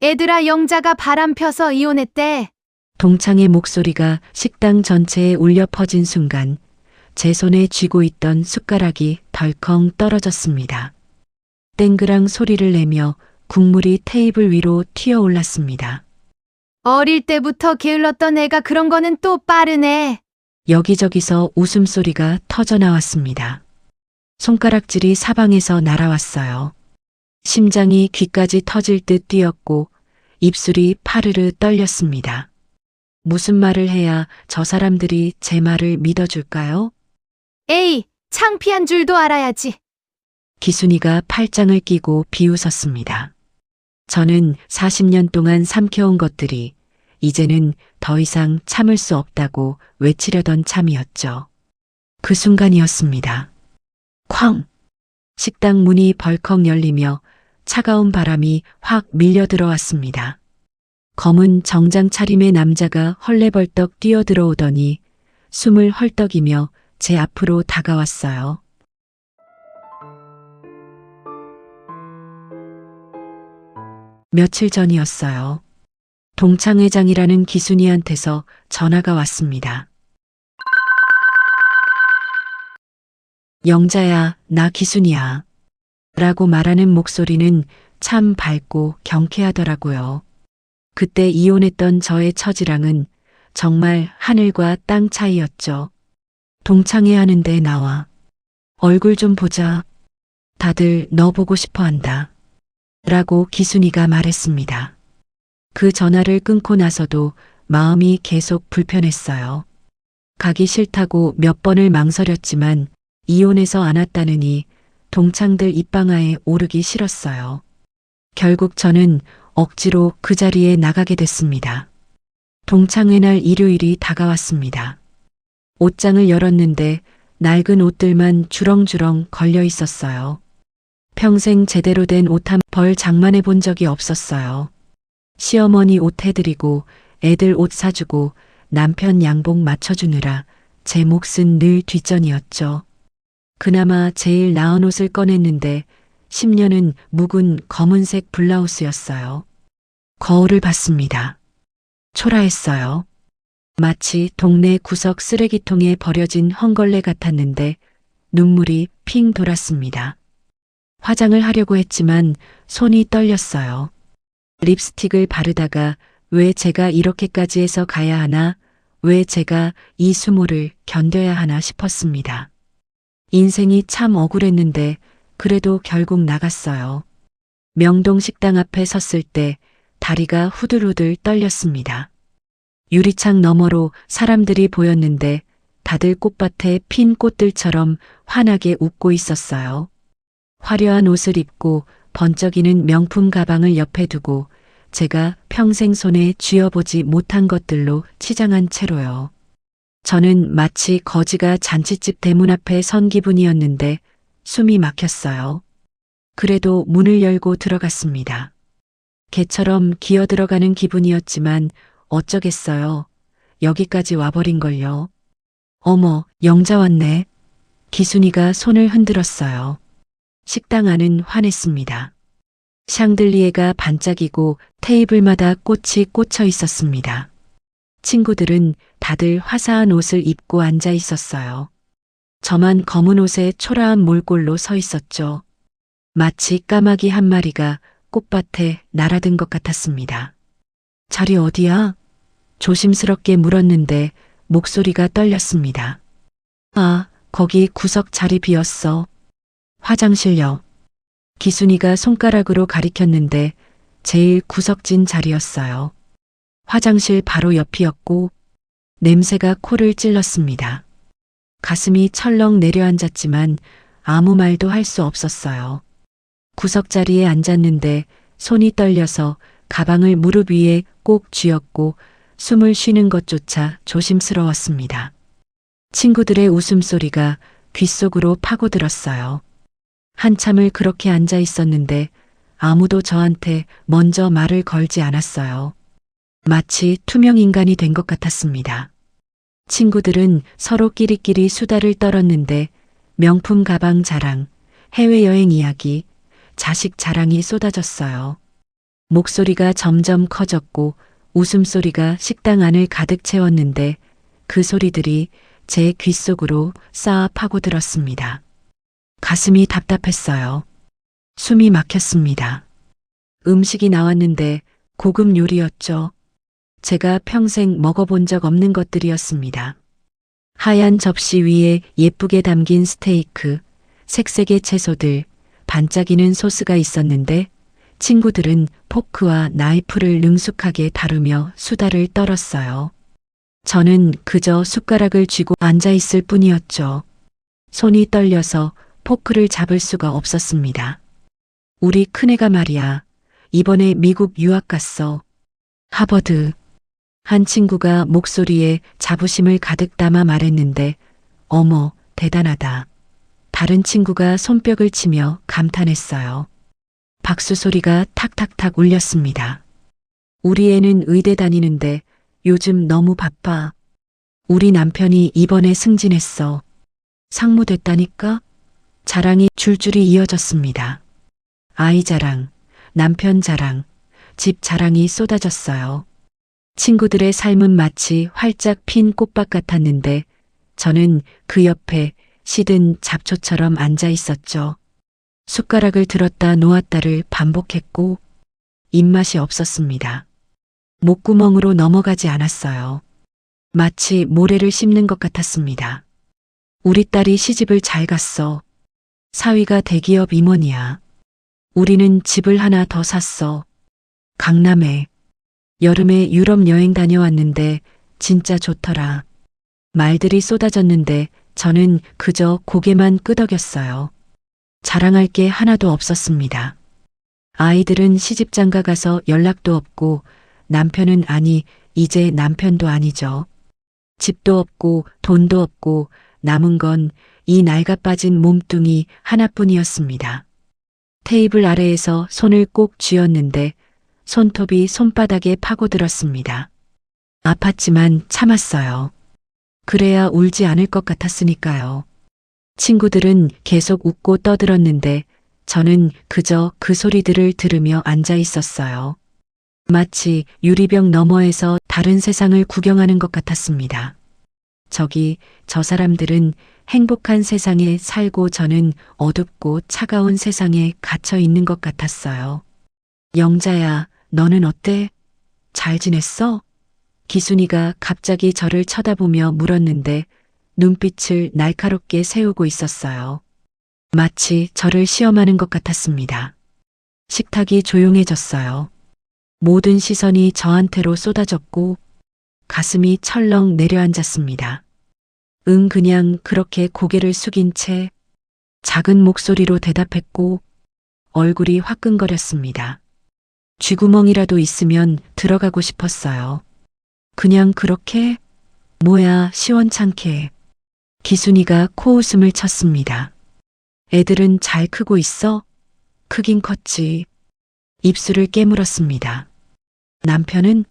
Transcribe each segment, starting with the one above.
애들아, 영자가 바람 펴서 이혼했대. 동창의 목소리가 식당 전체에 울려 퍼진 순간 제 손에 쥐고 있던 숟가락이 덜컹 떨어졌습니다. 땡그랑 소리를 내며 국물이 테이블 위로 튀어 올랐습니다. 어릴 때부터 게을렀던 애가 그런 거는 또 빠르네. 여기저기서 웃음소리가 터져 나왔습니다. 손가락질이 사방에서 날아왔어요. 심장이 귀까지 터질 듯 뛰었고 입술이 파르르 떨렸습니다. 무슨 말을 해야 저 사람들이 제 말을 믿어줄까요? 에이, 창피한 줄도 알아야지. 기순이가 팔짱을 끼고 비웃었습니다. 저는 40년 동안 삼켜온 것들이 이제는 더 이상 참을 수 없다고 외치려던 참이었죠. 그 순간이었습니다. 쾅! 식당 문이 벌컥 열리며 차가운 바람이 확 밀려 들어왔습니다. 검은 정장 차림의 남자가 헐레벌떡 뛰어들어오더니 숨을 헐떡이며 제 앞으로 다가왔어요. 며칠 전이었어요. 동창회장이라는 기순이한테서 전화가 왔습니다. 영자야, 나 기순이야. 라고 말하는 목소리는 참 밝고 경쾌하더라고요. 그때 이혼했던 저의 처지랑은 정말 하늘과 땅 차이였죠. 동창회 하는데 나와. 얼굴 좀 보자. 다들 너 보고 싶어 한다. 라고 기순이가 말했습니다. 그 전화를 끊고 나서도 마음이 계속 불편했어요. 가기 싫다고 몇 번을 망설였지만 이혼해서 안 왔다느니 동창들 입방아에 오르기 싫었어요. 결국 저는 억지로 그 자리에 나가게 됐습니다. 동창회 날 일요일이 다가왔습니다. 옷장을 열었는데 낡은 옷들만 주렁주렁 걸려 있었어요. 평생 제대로 된 옷 한 벌 장만해 본 적이 없었어요. 시어머니 옷 해드리고 애들 옷 사주고 남편 양복 맞춰주느라 제 몫은 늘 뒷전이었죠. 그나마 제일 나은 옷을 꺼냈는데 10년은 묵은 검은색 블라우스였어요. 거울을 봤습니다. 초라했어요. 마치 동네 구석 쓰레기통에 버려진 헝걸레 같았는데 눈물이 핑 돌았습니다. 화장을 하려고 했지만 손이 떨렸어요. 립스틱을 바르다가 왜 제가 이렇게까지 해서 가야 하나, 왜 제가 이 수모를 견뎌야 하나 싶었습니다. 인생이 참 억울했는데 그래도 결국 나갔어요. 명동 식당 앞에 섰을 때 다리가 후들후들 떨렸습니다. 유리창 너머로 사람들이 보였는데 다들 꽃밭에 핀 꽃들처럼 환하게 웃고 있었어요. 화려한 옷을 입고 번쩍이는 명품 가방을 옆에 두고 제가 평생 손에 쥐어보지 못한 것들로 치장한 채로요. 저는 마치 거지가 잔칫집 대문 앞에 선 기분이었는데 숨이 막혔어요. 그래도 문을 열고 들어갔습니다. 개처럼 기어 들어가는 기분이었지만 어쩌겠어요. 여기까지 와버린걸요. 어머, 영자 왔네. 기순이가 손을 흔들었어요. 식당 안은 환했습니다. 샹들리에가 반짝이고 테이블마다 꽃이 꽂혀 있었습니다. 친구들은 다들 화사한 옷을 입고 앉아 있었어요. 저만 검은 옷에 초라한 몰골로 서 있었죠. 마치 까마귀 한 마리가 꽃밭에 날아든 것 같았습니다. 자리 어디야? 조심스럽게 물었는데 목소리가 떨렸습니다. 아, 거기 구석 자리 비었어. 화장실요. 기순이가 손가락으로 가리켰는데 제일 구석진 자리였어요. 화장실 바로 옆이었고 냄새가 코를 찔렀습니다. 가슴이 철렁 내려앉았지만 아무 말도 할 수 없었어요. 구석자리에 앉았는데 손이 떨려서 가방을 무릎 위에 꼭 쥐었고 숨을 쉬는 것조차 조심스러웠습니다. 친구들의 웃음소리가 귓속으로 파고들었어요. 한참을 그렇게 앉아 있었는데 아무도 저한테 먼저 말을 걸지 않았어요. 마치 투명 인간이 된 것 같았습니다. 친구들은 서로 끼리끼리 수다를 떨었는데 명품 가방 자랑, 해외여행 이야기, 자식 자랑이 쏟아졌어요. 목소리가 점점 커졌고 웃음소리가 식당 안을 가득 채웠는데 그 소리들이 제 귓속으로 쌓아 파고들었습니다. 가슴이 답답했어요. 숨이 막혔습니다. 음식이 나왔는데 고급 요리였죠. 제가 평생 먹어본 적 없는 것들이었습니다. 하얀 접시 위에 예쁘게 담긴 스테이크, 색색의 채소들, 반짝이는 소스가 있었는데 친구들은 포크와 나이프를 능숙하게 다루며 수다를 떨었어요. 저는 그저 숟가락을 쥐고 앉아 있을 뿐이었죠. 손이 떨려서 포크를 잡을 수가 없었습니다. 우리 큰애가 말이야. 이번에 미국 유학 갔어. 하버드. 한 친구가 목소리에 자부심을 가득 담아 말했는데 어머, 대단하다. 다른 친구가 손뼉을 치며 감탄했어요. 박수 소리가 탁탁탁 울렸습니다. 우리 애는 의대 다니는데 요즘 너무 바빠. 우리 남편이 이번에 승진했어. 상무 됐다니까? 자랑이 줄줄이 이어졌습니다. 아이 자랑, 남편 자랑, 집 자랑이 쏟아졌어요. 친구들의 삶은 마치 활짝 핀 꽃밭 같았는데 저는 그 옆에 시든 잡초처럼 앉아 있었죠. 숟가락을 들었다 놓았다를 반복했고 입맛이 없었습니다. 목구멍으로 넘어가지 않았어요. 마치 모래를 씹는 것 같았습니다. 우리 딸이 시집을 잘 갔어. 사위가 대기업 임원이야. 우리는 집을 하나 더 샀어. 강남에. 여름에 유럽 여행 다녀왔는데 진짜 좋더라. 말들이 쏟아졌는데 저는 그저 고개만 끄덕였어요. 자랑할 게 하나도 없었습니다. 아이들은 시집장가 가서 연락도 없고 남편은 아니 이제 남편도 아니죠. 집도 없고 돈도 없고 남은 건 이 낡아빠진 몸뚱이 하나뿐이었습니다. 테이블 아래에서 손을 꼭 쥐었는데 손톱이 손바닥에 파고들었습니다. 아팠지만 참았어요. 그래야 울지 않을 것 같았으니까요. 친구들은 계속 웃고 떠들었는데 저는 그저 그 소리들을 들으며 앉아 있었어요. 마치 유리병 너머에서 다른 세상을 구경하는 것 같았습니다. 저 사람들은 행복한 세상에 살고 저는 어둡고 차가운 세상에 갇혀 있는 것 같았어요. 영자야, 너는 어때? 잘 지냈어? 기순이가 갑자기 저를 쳐다보며 물었는데 눈빛을 날카롭게 세우고 있었어요. 마치 저를 시험하는 것 같았습니다. 식탁이 조용해졌어요. 모든 시선이 저한테로 쏟아졌고 가슴이 철렁 내려앉았습니다. 그냥 그렇게 고개를 숙인 채 작은 목소리로 대답했고 얼굴이 화끈거렸습니다. 쥐구멍이라도 있으면 들어가고 싶었어요. 그냥 그렇게? 뭐야, 시원찮게. 기순이가 코웃음을 쳤습니다. 애들은 잘 크고 있어? 크긴 컸지. 입술을 깨물었습니다. 남편은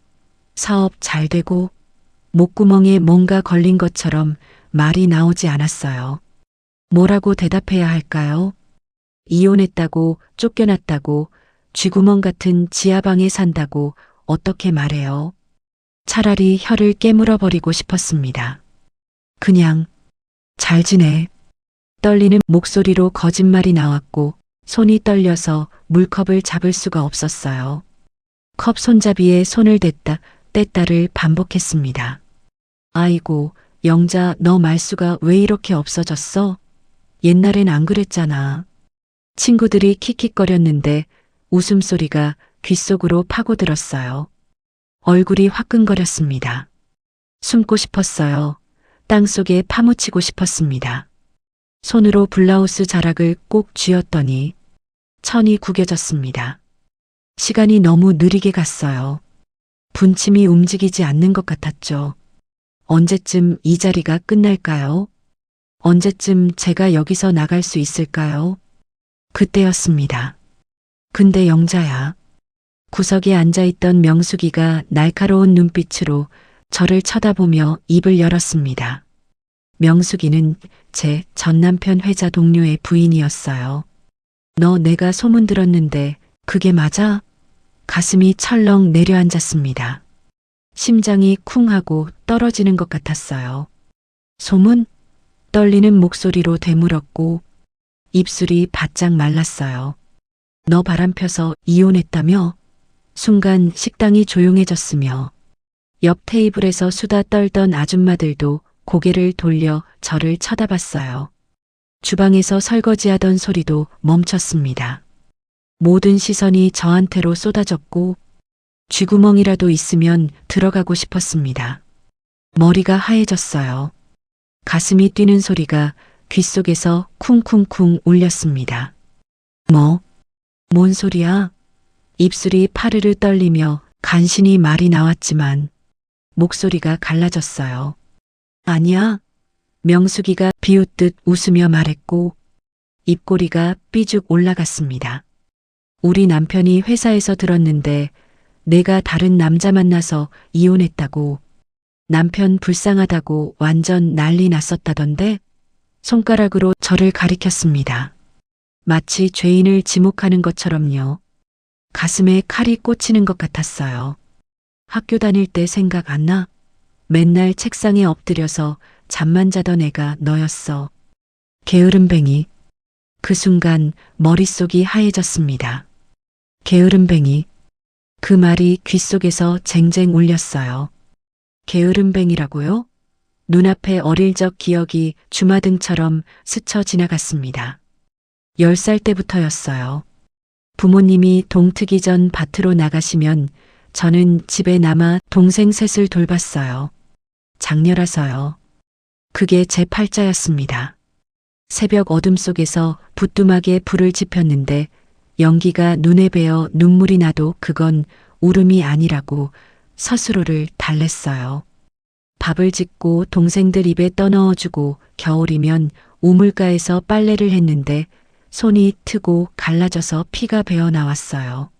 사업 잘 되고 목구멍에 뭔가 걸린 것처럼 말이 나오지 않았어요. 뭐라고 대답해야 할까요? 이혼했다고 쫓겨났다고 쥐구멍 같은 지하방에 산다고 어떻게 말해요? 차라리 혀를 깨물어버리고 싶었습니다. 그냥 잘 지내. 떨리는 목소리로 거짓말이 나왔고 손이 떨려서 물컵을 잡을 수가 없었어요. 컵 손잡이에 손을 댔다 뗐다를 반복했습니다. 아이고, 영자, 너 말수가 왜 이렇게 없어졌어? 옛날엔 안 그랬잖아. 친구들이 킥킥거렸는데 웃음소리가 귓속으로 파고들었어요. 얼굴이 화끈거렸습니다. 숨고 싶었어요. 땅속에 파묻히고 싶었습니다. 손으로 블라우스 자락을 꼭 쥐었더니 천이 구겨졌습니다. 시간이 너무 느리게 갔어요. 분침이 움직이지 않는 것 같았죠. 언제쯤 이 자리가 끝날까요? 언제쯤 제가 여기서 나갈 수 있을까요? 그때였습니다. 근데 영자야. 구석에 앉아있던 명숙이가 날카로운 눈빛으로 저를 쳐다보며 입을 열었습니다. 명숙이는 제 전남편 회사 동료의 부인이었어요. 너 내가 소문 들었는데 그게 맞아? 가슴이 철렁 내려앉았습니다. 심장이 쿵 하고 떨어지는 것 같았어요. 소문? 떨리는 목소리로 되물었고 입술이 바짝 말랐어요. 너 바람 펴서 이혼했다며? 순간 식당이 조용해졌으며 옆 테이블에서 수다 떨던 아줌마들도 고개를 돌려 저를 쳐다봤어요. 주방에서 설거지하던 소리도 멈췄습니다. 모든 시선이 저한테로 쏟아졌고 쥐구멍이라도 있으면 들어가고 싶었습니다. 머리가 하얘졌어요. 가슴이 뛰는 소리가 귓속에서 쿵쿵쿵 울렸습니다. 뭔 소리야? 입술이 파르르 떨리며 간신히 말이 나왔지만 목소리가 갈라졌어요. 아니야. 명숙이가 비웃듯 웃으며 말했고 입꼬리가 삐죽 올라갔습니다. 우리 남편이 회사에서 들었는데 내가 다른 남자 만나서 이혼했다고, 남편 불쌍하다고 완전 난리 났었다던데? 손가락으로 저를 가리켰습니다. 마치 죄인을 지목하는 것처럼요. 가슴에 칼이 꽂히는 것 같았어요. 학교 다닐 때 생각 안 나? 맨날 책상에 엎드려서 잠만 자던 애가 너였어. 게으름뱅이. 그 순간 머릿속이 하얘졌습니다. 게으름뱅이. 그 말이 귓속에서 쟁쟁 울렸어요. 게으름뱅이라고요? 눈앞에 어릴 적 기억이 주마등처럼 스쳐 지나갔습니다. 10살 때부터였어요. 부모님이 동트기 전 밭으로 나가시면 저는 집에 남아 동생 셋을 돌봤어요. 장녀라서요. 그게 제 팔자였습니다. 새벽 어둠 속에서 부뚜막에 불을 지폈는데 연기가 눈에 배어 눈물이 나도 그건 울음이 아니라고 스스로를 달랬어요. 밥을 짓고 동생들 입에 떠넣어주고 겨울이면 우물가에서 빨래를 했는데 손이 트고 갈라져서 피가 배어 나왔어요.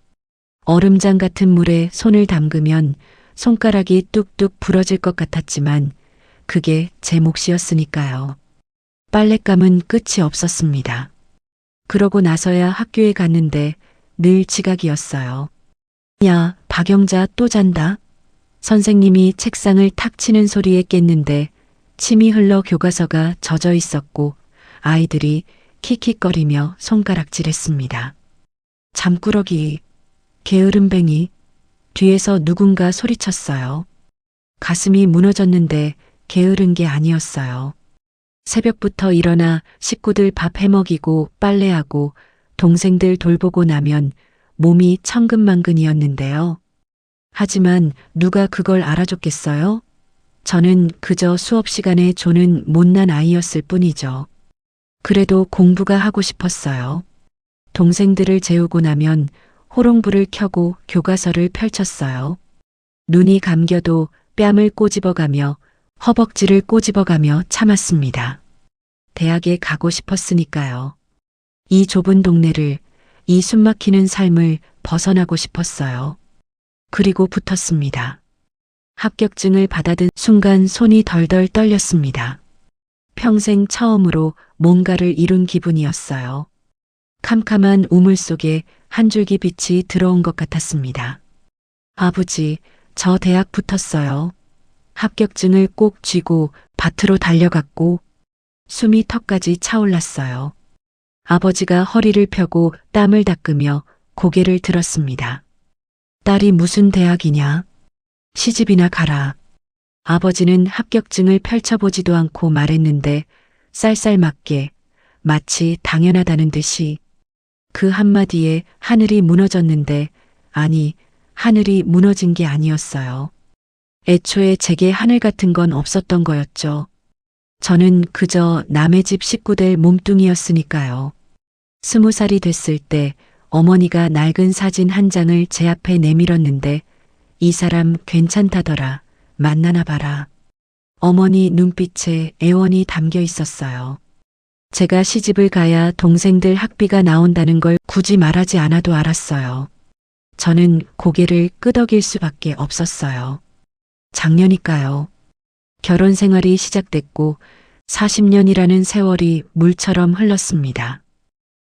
얼음장 같은 물에 손을 담그면 손가락이 뚝뚝 부러질 것 같았지만 그게 제 몫이었으니까요. 빨랫감은 끝이 없었습니다. 그러고 나서야 학교에 갔는데 늘 지각이었어요. 야, 박영자 또 잔다. 선생님이 책상을 탁 치는 소리에 깼는데 침이 흘러 교과서가 젖어 있었고 아이들이 킥킥거리며 손가락질했습니다. 잠꾸러기, 게으름뱅이. 뒤에서 누군가 소리쳤어요. 가슴이 무너졌는데 게으른 게 아니었어요. 새벽부터 일어나 식구들 밥 해먹이고 빨래하고 동생들 돌보고 나면 몸이 천근만근이었는데요. 하지만 누가 그걸 알아줬겠어요? 저는 그저 수업 시간에 조는 못난 아이였을 뿐이죠. 그래도 공부가 하고 싶었어요. 동생들을 재우고 나면 호롱불을 켜고 교과서를 펼쳤어요. 눈이 감겨도 뺨을 꼬집어가며 허벅지를 꼬집어가며 참았습니다. 대학에 가고 싶었으니까요. 이 좁은 동네를, 이 숨막히는 삶을 벗어나고 싶었어요. 그리고 붙었습니다. 합격증을 받아든 순간 손이 덜덜 떨렸습니다. 평생 처음으로 뭔가를 이룬 기분이었어요. 캄캄한 우물 속에 한 줄기 빛이 들어온 것 같았습니다. 아버지, 저 대학 붙었어요. 합격증을 꼭 쥐고 밭으로 달려갔고 숨이 턱까지 차올랐어요. 아버지가 허리를 펴고 땀을 닦으며 고개를 들었습니다. 딸이 무슨 대학이냐? 시집이나 가라. 아버지는 합격증을 펼쳐보지도 않고 말했는데 쌀쌀맞게 마치 당연하다는 듯이 그 한마디에 하늘이 무너졌는데 아니, 하늘이 무너진 게 아니었어요. 애초에 제게 하늘 같은 건 없었던 거였죠. 저는 그저 남의 집 식구들 몸뚱이였으니까요. 20살이 됐을 때 어머니가 낡은 사진 한 장을 제 앞에 내밀었는데 이 사람 괜찮다더라. 만나나 봐라. 어머니 눈빛에 애원이 담겨 있었어요. 제가 시집을 가야 동생들 학비가 나온다는 걸 굳이 말하지 않아도 알았어요. 저는 고개를 끄덕일 수밖에 없었어요. 작년이니까요. 결혼 생활이 시작됐고 40년이라는 세월이 물처럼 흘렀습니다.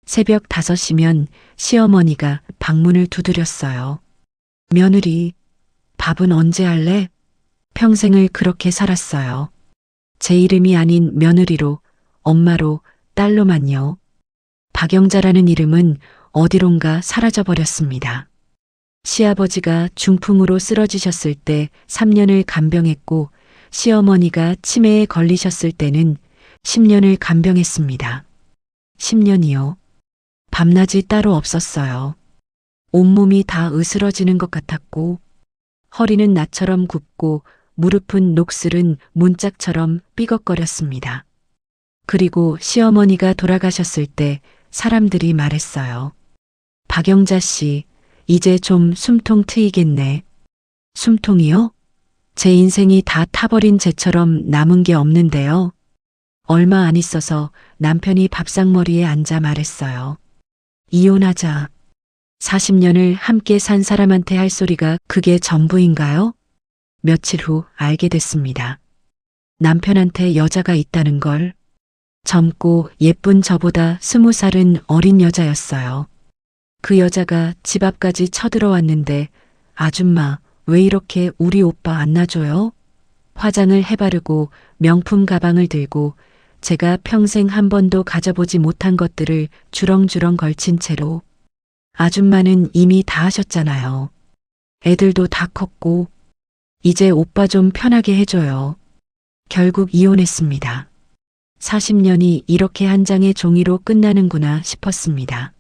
새벽 5시면 시어머니가 방문을 두드렸어요. 며느리, 밥은 언제 할래? 평생을 그렇게 살았어요. 제 이름이 아닌 며느리로, 엄마로, 딸로만요. 박영자라는 이름은 어디론가 사라져버렸습니다. 시아버지가 중풍으로 쓰러지셨을 때 3년을 간병했고 시어머니가 치매에 걸리셨을 때는 10년을 간병했습니다. 10년이요. 밤낮이 따로 없었어요. 온몸이 다 으스러지는 것 같았고 허리는 나처럼 굽고 무릎은 녹슬은 문짝처럼 삐걱거렸습니다. 그리고 시어머니가 돌아가셨을 때 사람들이 말했어요. 박영자 씨, 이제 좀 숨통 트이겠네. 숨통이요? 제 인생이 다 타버린 쟤처럼 남은 게 없는데요. 얼마 안 있어서 남편이 밥상머리에 앉아 말했어요. 이혼하자. 40년을 함께 산 사람한테 할 소리가 그게 전부인가요? 며칠 후 알게 됐습니다. 남편한테 여자가 있다는 걸. 젊고 예쁜 저보다 20살은 어린 여자였어요. 그 여자가 집 앞까지 쳐들어왔는데 아줌마 왜 이렇게 우리 오빠 안 놔줘요? 화장을 해바르고 명품 가방을 들고 제가 평생 한 번도 가져보지 못한 것들을 주렁주렁 걸친 채로 아줌마는 이미 다 하셨잖아요. 애들도 다 컸고 이제 오빠 좀 편하게 해줘요. 결국 이혼했습니다. 40년이 이렇게 한 장의 종이로 끝나는구나 싶었습니다.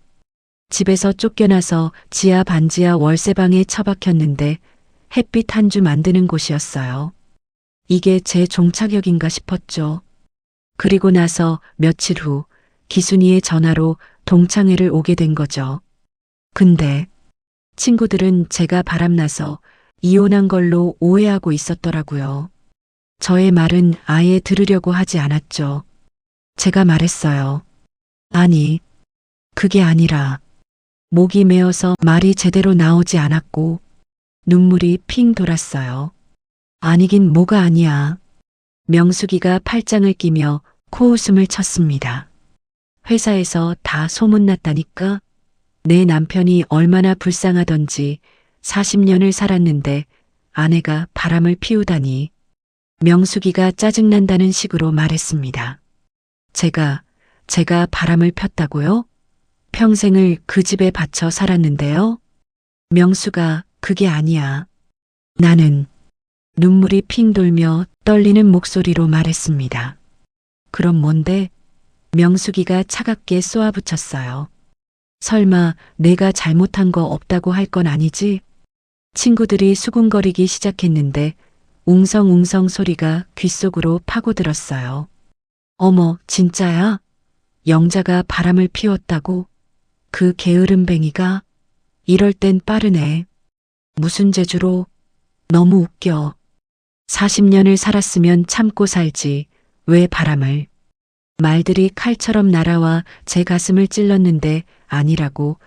집에서 쫓겨나서 지하 반지하 월세방에 처박혔는데 햇빛 한 주 만드는 곳이었어요. 이게 제 종착역인가 싶었죠. 그리고 나서 며칠 후 기순이의 전화로 동창회를 오게 된 거죠. 근데 친구들은 제가 바람나서 이혼한 걸로 오해하고 있었더라고요. 저의 말은 아예 들으려고 하지 않았죠. 제가 말했어요. 아니, 그게 아니라 목이 메어서 말이 제대로 나오지 않았고 눈물이 핑 돌았어요. 아니긴 뭐가 아니야. 명숙이가 팔짱을 끼며 코웃음을 쳤습니다. 회사에서 다 소문났다니까? 내 남편이 얼마나 불쌍하던지 40년을 살았는데 아내가 바람을 피우다니. 명숙이가 짜증난다는 식으로 말했습니다. 제가 바람을 폈다고요? 평생을 그 집에 바쳐 살았는데요? 명수가 그게 아니야. 나는 눈물이 핑 돌며 떨리는 목소리로 말했습니다. 그럼 뭔데? 명숙이가 차갑게 쏘아붙였어요. 설마 내가 잘못한 거 없다고 할 건 아니지? 친구들이 수군거리기 시작했는데 웅성웅성 소리가 귓속으로 파고들었어요. 어머, 진짜야? 영자가 바람을 피웠다고? 그 게으름뱅이가? 이럴 땐 빠르네. 무슨 재주로? 너무 웃겨. 40년을 살았으면 참고 살지. 왜 바람을? 말들이 칼처럼 날아와 제 가슴을 찔렀는데 아니라고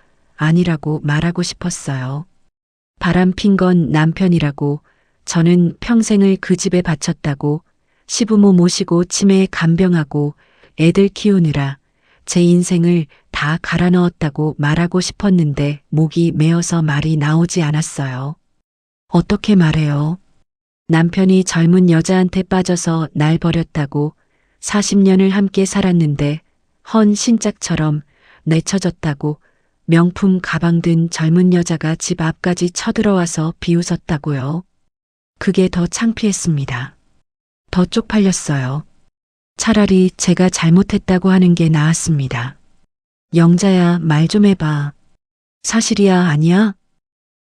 말하고 싶었어요. 바람 핀 건 남편이라고, 저는 평생을 그 집에 바쳤다고, 시부모 모시고 치매에 간병하고 애들 키우느라 제 인생을 다 갈아 넣었다고 말하고 싶었는데 목이 메어서 말이 나오지 않았어요. 어떻게 말해요? 남편이 젊은 여자한테 빠져서 날 버렸다고 40년을 함께 살았는데 헌 신짝처럼 내쳐졌다고 명품 가방 든 젊은 여자가 집 앞까지 쳐들어와서 비웃었다고요. 그게 더 창피했습니다. 더 쪽팔렸어요. 차라리 제가 잘못했다고 하는 게 나았습니다. 영자야, 말 좀 해봐. 사실이야, 아니야?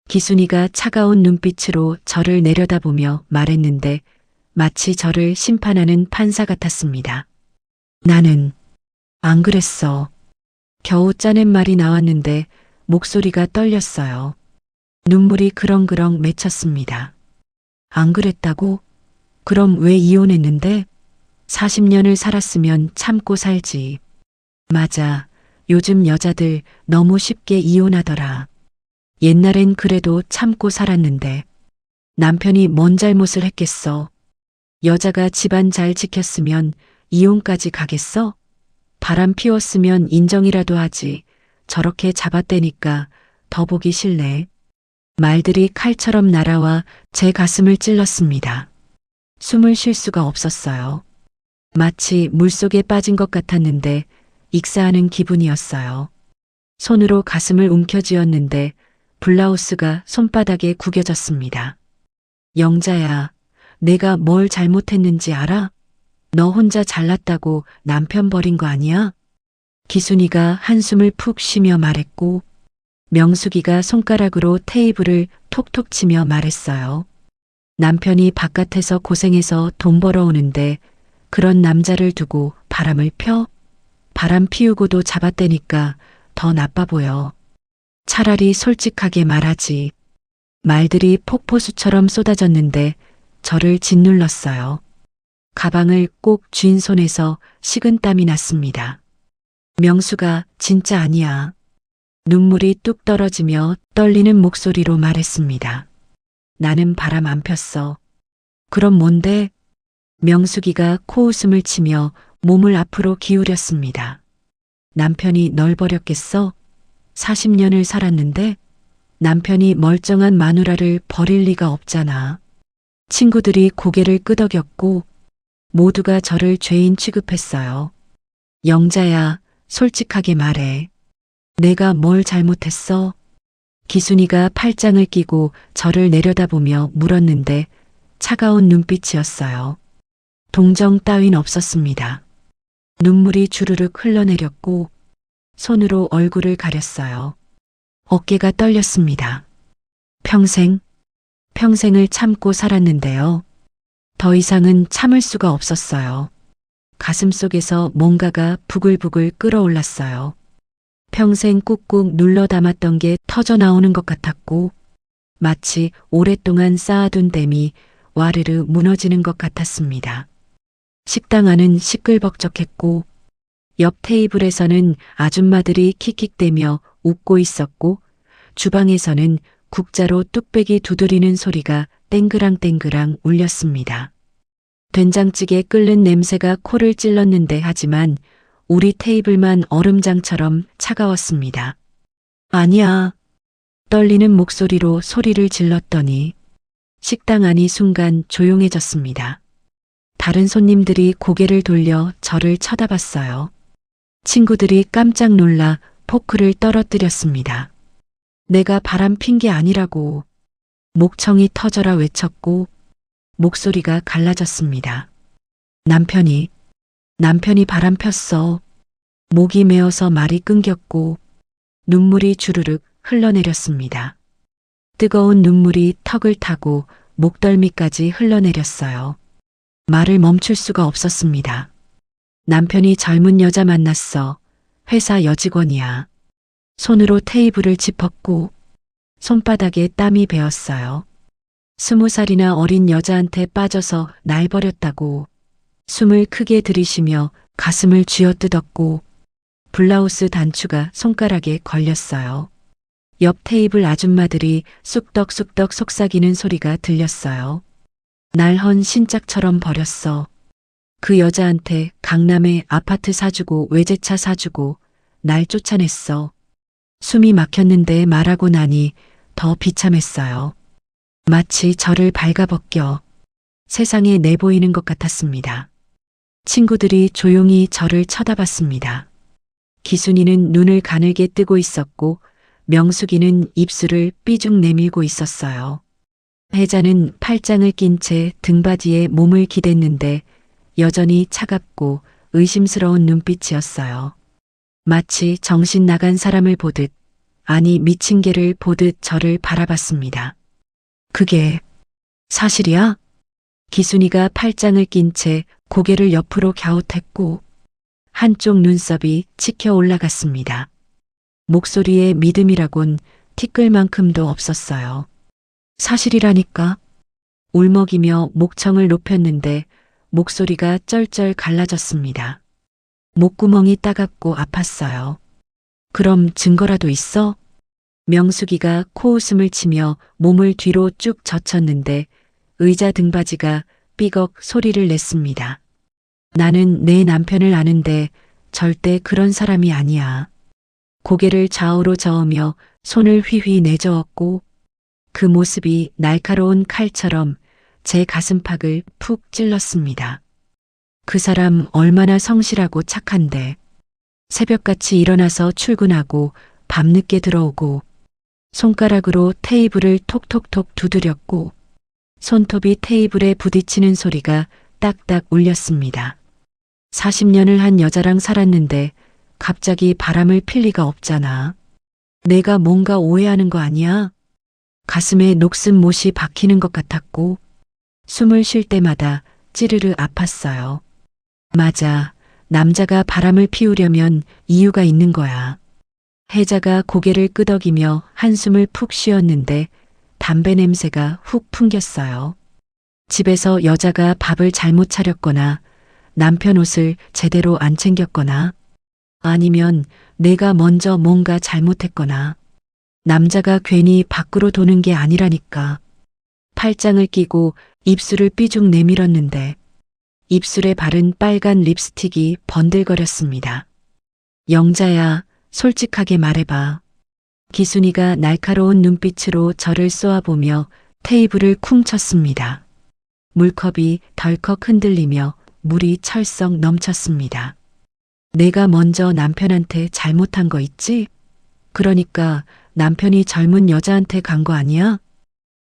기순이가 차가운 눈빛으로 저를 내려다보며 말했는데 마치 저를 심판하는 판사 같았습니다. 나는 안 그랬어. 겨우 짜낸 말이 나왔는데 목소리가 떨렸어요. 눈물이 그렁그렁 맺혔습니다. 안 그랬다고? 그럼 왜 이혼했는데? 40년을 살았으면 참고 살지. 맞아. 요즘 여자들 너무 쉽게 이혼하더라. 옛날엔 그래도 참고 살았는데. 남편이 뭔 잘못을 했겠어. 여자가 집안 잘 지켰으면 이혼까지 가겠어? 바람 피웠으면 인정이라도 하지. 저렇게 잡아떼니까 더 보기 싫네. 말들이 칼처럼 날아와 제 가슴을 찔렀습니다. 숨을 쉴 수가 없었어요. 마치 물속에 빠진 것 같았는데 익사하는 기분이었어요. 손으로 가슴을 움켜쥐었는데 블라우스가 손바닥에 구겨졌습니다. 영자야, 내가 뭘 잘못했는지 알아? 너 혼자 잘났다고 남편 버린 거 아니야? 기순이가 한숨을 푹 쉬며 말했고 명숙이가 손가락으로 테이블을 톡톡 치며 말했어요. 남편이 바깥에서 고생해서 돈 벌어오는데 그런 남자를 두고 바람을 펴? 바람 피우고도 잡았다니까 더 나빠 보여. 차라리 솔직하게 말하지. 말들이 폭포수처럼 쏟아졌는데 저를 짓눌렀어요. 가방을 꼭 쥔 손에서 식은땀이 났습니다. 명수가 진짜 아니야. 눈물이 뚝 떨어지며 떨리는 목소리로 말했습니다. 나는 바람 안 폈어. 그럼 뭔데? 명숙이가 코웃음을 치며 몸을 앞으로 기울였습니다. 남편이 널 버렸겠어? 40년을 살았는데 남편이 멀쩡한 마누라를 버릴 리가 없잖아. 친구들이 고개를 끄덕였고 모두가 저를 죄인 취급했어요. 영자야, 솔직하게 말해. 내가 뭘 잘못했어? 기순이가 팔짱을 끼고 저를 내려다보며 물었는데 차가운 눈빛이었어요. 동정 따윈 없었습니다. 눈물이 주르륵 흘러내렸고 손으로 얼굴을 가렸어요. 어깨가 떨렸습니다. 평생을 참고 살았는데요. 더 이상은 참을 수가 없었어요. 가슴속에서 뭔가가 부글부글 끓어올랐어요. 평생 꾹꾹 눌러 담았던 게 터져 나오는 것 같았고 마치 오랫동안 쌓아둔 댐이 와르르 무너지는 것 같았습니다. 식당 안은 시끌벅적했고 옆 테이블에서는 아줌마들이 킥킥대며 웃고 있었고 주방에서는 국자로 뚝배기 두드리는 소리가 땡그랑땡그랑 울렸습니다. 된장찌개 끓는 냄새가 코를 찔렀는데 하지만 우리 테이블만 얼음장처럼 차가웠습니다. 아니야. 떨리는 목소리로 소리를 질렀더니 식당 안이 순간 조용해졌습니다. 다른 손님들이 고개를 돌려 저를 쳐다봤어요. 친구들이 깜짝 놀라 포크를 떨어뜨렸습니다. 내가 바람 핀 게 아니라고 목청이 터져라 외쳤고 목소리가 갈라졌습니다. 남편이 바람 폈어. 목이 메어서 말이 끊겼고 눈물이 주르륵 흘러내렸습니다. 뜨거운 눈물이 턱을 타고 목덜미까지 흘러내렸어요. 말을 멈출 수가 없었습니다. 남편이 젊은 여자 만났어. 회사 여직원이야. 손으로 테이블을 짚었고 손바닥에 땀이 배었어요. 20살이나 어린 여자한테 빠져서 날 버렸다고 숨을 크게 들이쉬며 가슴을 쥐어뜯었고 블라우스 단추가 손가락에 걸렸어요. 옆 테이블 아줌마들이 쑥덕쑥덕 속삭이는 소리가 들렸어요. 날 헌 신짝처럼 버렸어. 그 여자한테 강남에 아파트 사주고 외제차 사주고 날 쫓아냈어. 숨이 막혔는데 말하고 나니 더 비참했어요. 마치 저를 발가벗겨 세상에 내보이는 것 같았습니다. 친구들이 조용히 저를 쳐다봤습니다. 기순이는 눈을 가늘게 뜨고 있었고 명숙이는 입술을 삐죽 내밀고 있었어요. 혜자는 팔짱을 낀 채 등받이에 몸을 기댔는데 여전히 차갑고 의심스러운 눈빛이었어요. 마치 정신 나간 사람을 보듯 아니 미친 개를 보듯 저를 바라봤습니다. 그게 사실이야? 기순이가 팔짱을 낀 채 고개를 옆으로 갸웃했고 한쪽 눈썹이 치켜 올라갔습니다. 목소리에 믿음이라곤 티끌만큼도 없었어요. 사실이라니까. 울먹이며 목청을 높였는데 목소리가 쩔쩔 갈라졌습니다. 목구멍이 따갑고 아팠어요. 그럼 증거라도 있어? 명숙이가 코웃음을 치며 몸을 뒤로 쭉 젖혔는데 의자 등받이가 삐걱 소리를 냈습니다. 나는 내 남편을 아는데 절대 그런 사람이 아니야. 고개를 좌우로 저으며 손을 휘휘 내저었고 그 모습이 날카로운 칼처럼 제 가슴팍을 푹 찔렀습니다. 그 사람 얼마나 성실하고 착한데. 새벽같이 일어나서 출근하고 밤늦게 들어오고 손가락으로 테이블을 톡톡톡 두드렸고 손톱이 테이블에 부딪히는 소리가 딱딱 울렸습니다. 40년을 한 여자랑 살았는데 갑자기 바람을 필 리가 없잖아. 내가 뭔가 오해하는 거 아니야? 가슴에 녹슨 못이 박히는 것 같았고 숨을 쉴 때마다 찌르르 아팠어요. 맞아. 남자가 바람을 피우려면 이유가 있는 거야. 혜자가 고개를 끄덕이며 한숨을 푹 쉬었는데 담배 냄새가 훅 풍겼어요. 집에서 여자가 밥을 잘못 차렸거나 남편 옷을 제대로 안 챙겼거나 아니면 내가 먼저 뭔가 잘못했거나 남자가 괜히 밖으로 도는 게 아니라니까. 팔짱을 끼고 입술을 삐죽 내밀었는데 입술에 바른 빨간 립스틱이 번들거렸습니다. 영자야, 솔직하게 말해봐. 기순이가 날카로운 눈빛으로 저를 쏘아보며 테이블을 쿵 쳤습니다. 물컵이 덜컥 흔들리며 물이 철썩 넘쳤습니다. 내가 먼저 남편한테 잘못한 거 있지? 그러니까 남편이 젊은 여자한테 간 거 아니야?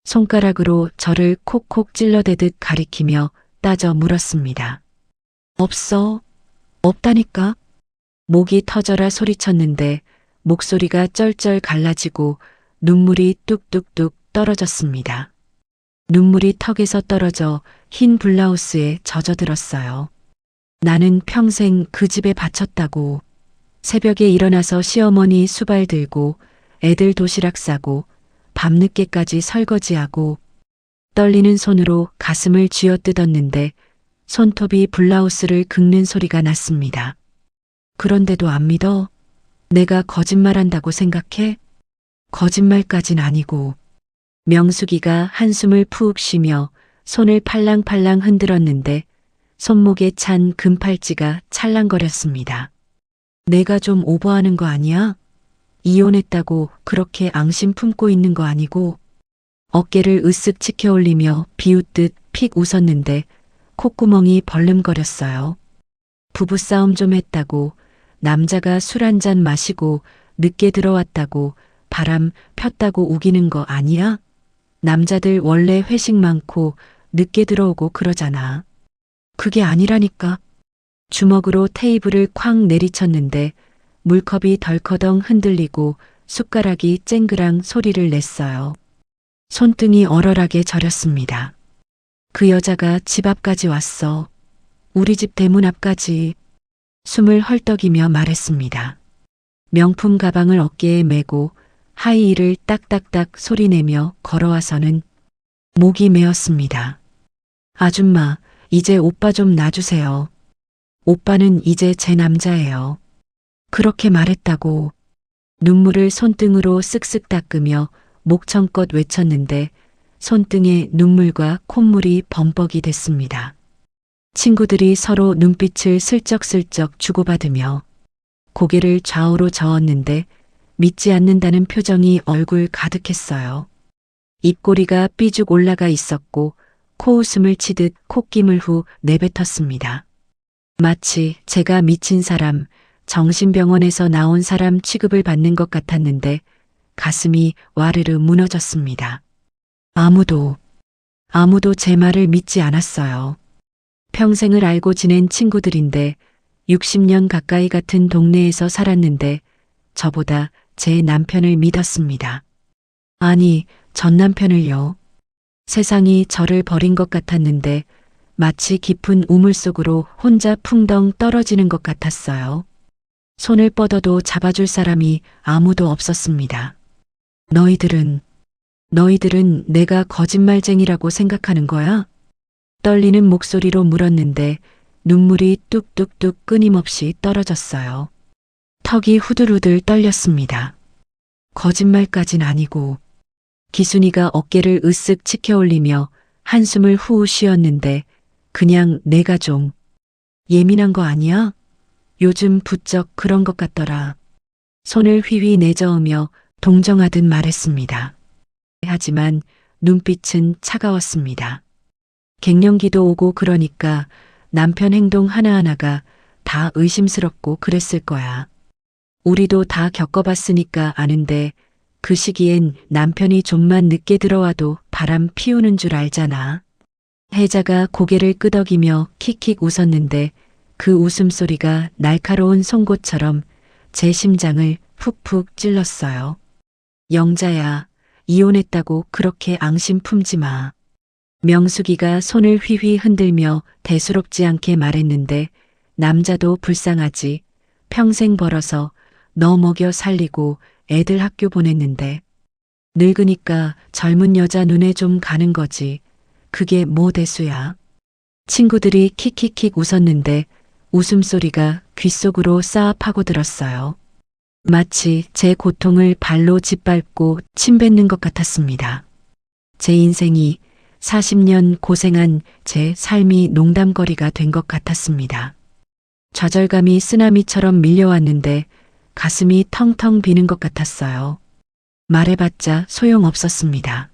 손가락으로 저를 콕콕 찔러대듯 가리키며 따져 물었습니다. 없어. 없다니까. 목이 터져라 소리쳤는데 목소리가 쩔쩔 갈라지고 눈물이 뚝뚝뚝 떨어졌습니다. 눈물이 턱에서 떨어져 흰 블라우스에 젖어들었어요. 나는 평생 그 집에 바쳤다고. 새벽에 일어나서 시어머니 수발 들고 애들 도시락 싸고 밤늦게까지 설거지하고 떨리는 손으로 가슴을 쥐어뜯었는데 손톱이 블라우스를 긁는 소리가 났습니다. 그런데도 안 믿어? 내가 거짓말한다고 생각해? 거짓말까진 아니고. 명숙이가 한숨을 푹 쉬며 손을 팔랑팔랑 흔들었는데 손목에 찬 금팔찌가 찰랑거렸습니다. 내가 좀 오버하는 거 아니야? 이혼했다고 그렇게 앙심 품고 있는 거 아니고. 어깨를 으쓱 치켜 올리며 비웃듯 픽 웃었는데 콧구멍이 벌름거렸어요. 부부싸움 좀 했다고, 남자가 술 한 잔 마시고 늦게 들어왔다고 바람 폈다고 우기는 거 아니야? 남자들 원래 회식 많고 늦게 들어오고 그러잖아. 그게 아니라니까. 주먹으로 테이블을 쾅 내리쳤는데 물컵이 덜커덩 흔들리고 숟가락이 쨍그랑 소리를 냈어요. 손등이 얼얼하게 저렸습니다. 그 여자가 집 앞까지 왔어. 우리 집 대문 앞까지. 숨을 헐떡이며 말했습니다. 명품 가방을 어깨에 메고 하이힐을 딱딱딱 소리내며 걸어와서는 목이 메었습니다. 아줌마, 이제 오빠 좀 놔주세요. 오빠는 이제 제 남자예요. 그렇게 말했다고. 눈물을 손등으로 쓱쓱 닦으며 목청껏 외쳤는데 손등에 눈물과 콧물이 범벅이 됐습니다. 친구들이 서로 눈빛을 슬쩍슬쩍 주고받으며 고개를 좌우로 저었는데 믿지 않는다는 표정이 얼굴 가득했어요. 입꼬리가 삐죽 올라가 있었고 코웃음을 치듯 콧김을 후 내뱉었습니다. 마치 제가 미친 사람, 정신병원에서 나온 사람 취급을 받는 것 같았는데 가슴이 와르르 무너졌습니다. 아무도 제 말을 믿지 않았어요. 평생을 알고 지낸 친구들인데 60년 가까이 같은 동네에서 살았는데 저보다 제 남편을 믿었습니다. 아니, 전 남편을요. 세상이 저를 버린 것 같았는데 마치 깊은 우물 속으로 혼자 풍덩 떨어지는 것 같았어요. 손을 뻗어도 잡아줄 사람이 아무도 없었습니다. 너희들은 내가 거짓말쟁이라고 생각하는 거야? 떨리는 목소리로 물었는데 눈물이 뚝뚝뚝 끊임없이 떨어졌어요. 턱이 후들후들 떨렸습니다. 거짓말까진 아니고. 기순이가 어깨를 으쓱 치켜 올리며 한숨을 후 쉬었는데 그냥 내가 좀 예민한 거 아니야? 요즘 부쩍 그런 것 같더라. 손을 휘휘 내저으며 동정하듯 말했습니다. 하지만 눈빛은 차가웠습니다. 갱년기도 오고 그러니까 남편 행동 하나하나가 다 의심스럽고 그랬을 거야. 우리도 다 겪어봤으니까 아는데 그 시기엔 남편이 좀만 늦게 들어와도 바람 피우는 줄 알잖아. 혜자가 고개를 끄덕이며 킥킥 웃었는데 그 웃음소리가 날카로운 송곳처럼 제 심장을 푹푹 찔렀어요. 영자야, 이혼했다고 그렇게 앙심 품지 마. 명숙이가 손을 휘휘 흔들며 대수롭지 않게 말했는데 남자도 불쌍하지. 평생 벌어서 너 먹여 살리고 애들 학교 보냈는데 늙으니까 젊은 여자 눈에 좀 가는 거지. 그게 뭐 대수야. 친구들이 킥킥킥 웃었는데 웃음소리가 귓속으로 쌓아 파고들었어요. 마치 제 고통을 발로 짓밟고 침뱉는 것 같았습니다. 제 인생이 40년 고생한 제 삶이 농담거리가 된 것 같았습니다. 좌절감이 쓰나미처럼 밀려왔는데 가슴이 텅텅 비는 것 같았어요. 말해봤자 소용없었습니다.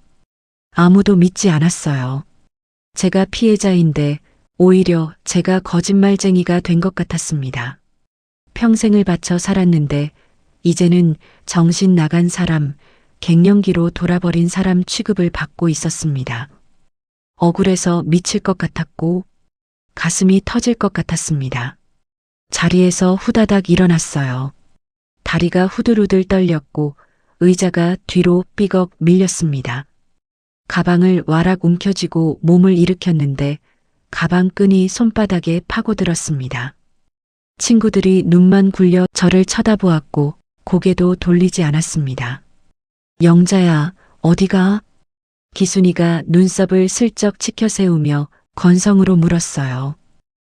아무도 믿지 않았어요. 제가 피해자인데 오히려 제가 거짓말쟁이가 된 것 같았습니다. 평생을 바쳐 살았는데 이제는 정신 나간 사람, 갱년기로 돌아버린 사람 취급을 받고 있었습니다. 억울해서 미칠 것 같았고 가슴이 터질 것 같았습니다. 자리에서 후다닥 일어났어요. 다리가 후들후들 떨렸고 의자가 뒤로 삐걱 밀렸습니다. 가방을 와락 움켜쥐고 몸을 일으켰는데 가방 끈이 손바닥에 파고들었습니다. 친구들이 눈만 굴려 저를 쳐다보았고 고개도 돌리지 않았습니다. 영자야, 어디가? 기순이가 눈썹을 슬쩍 치켜세우며 건성으로 물었어요.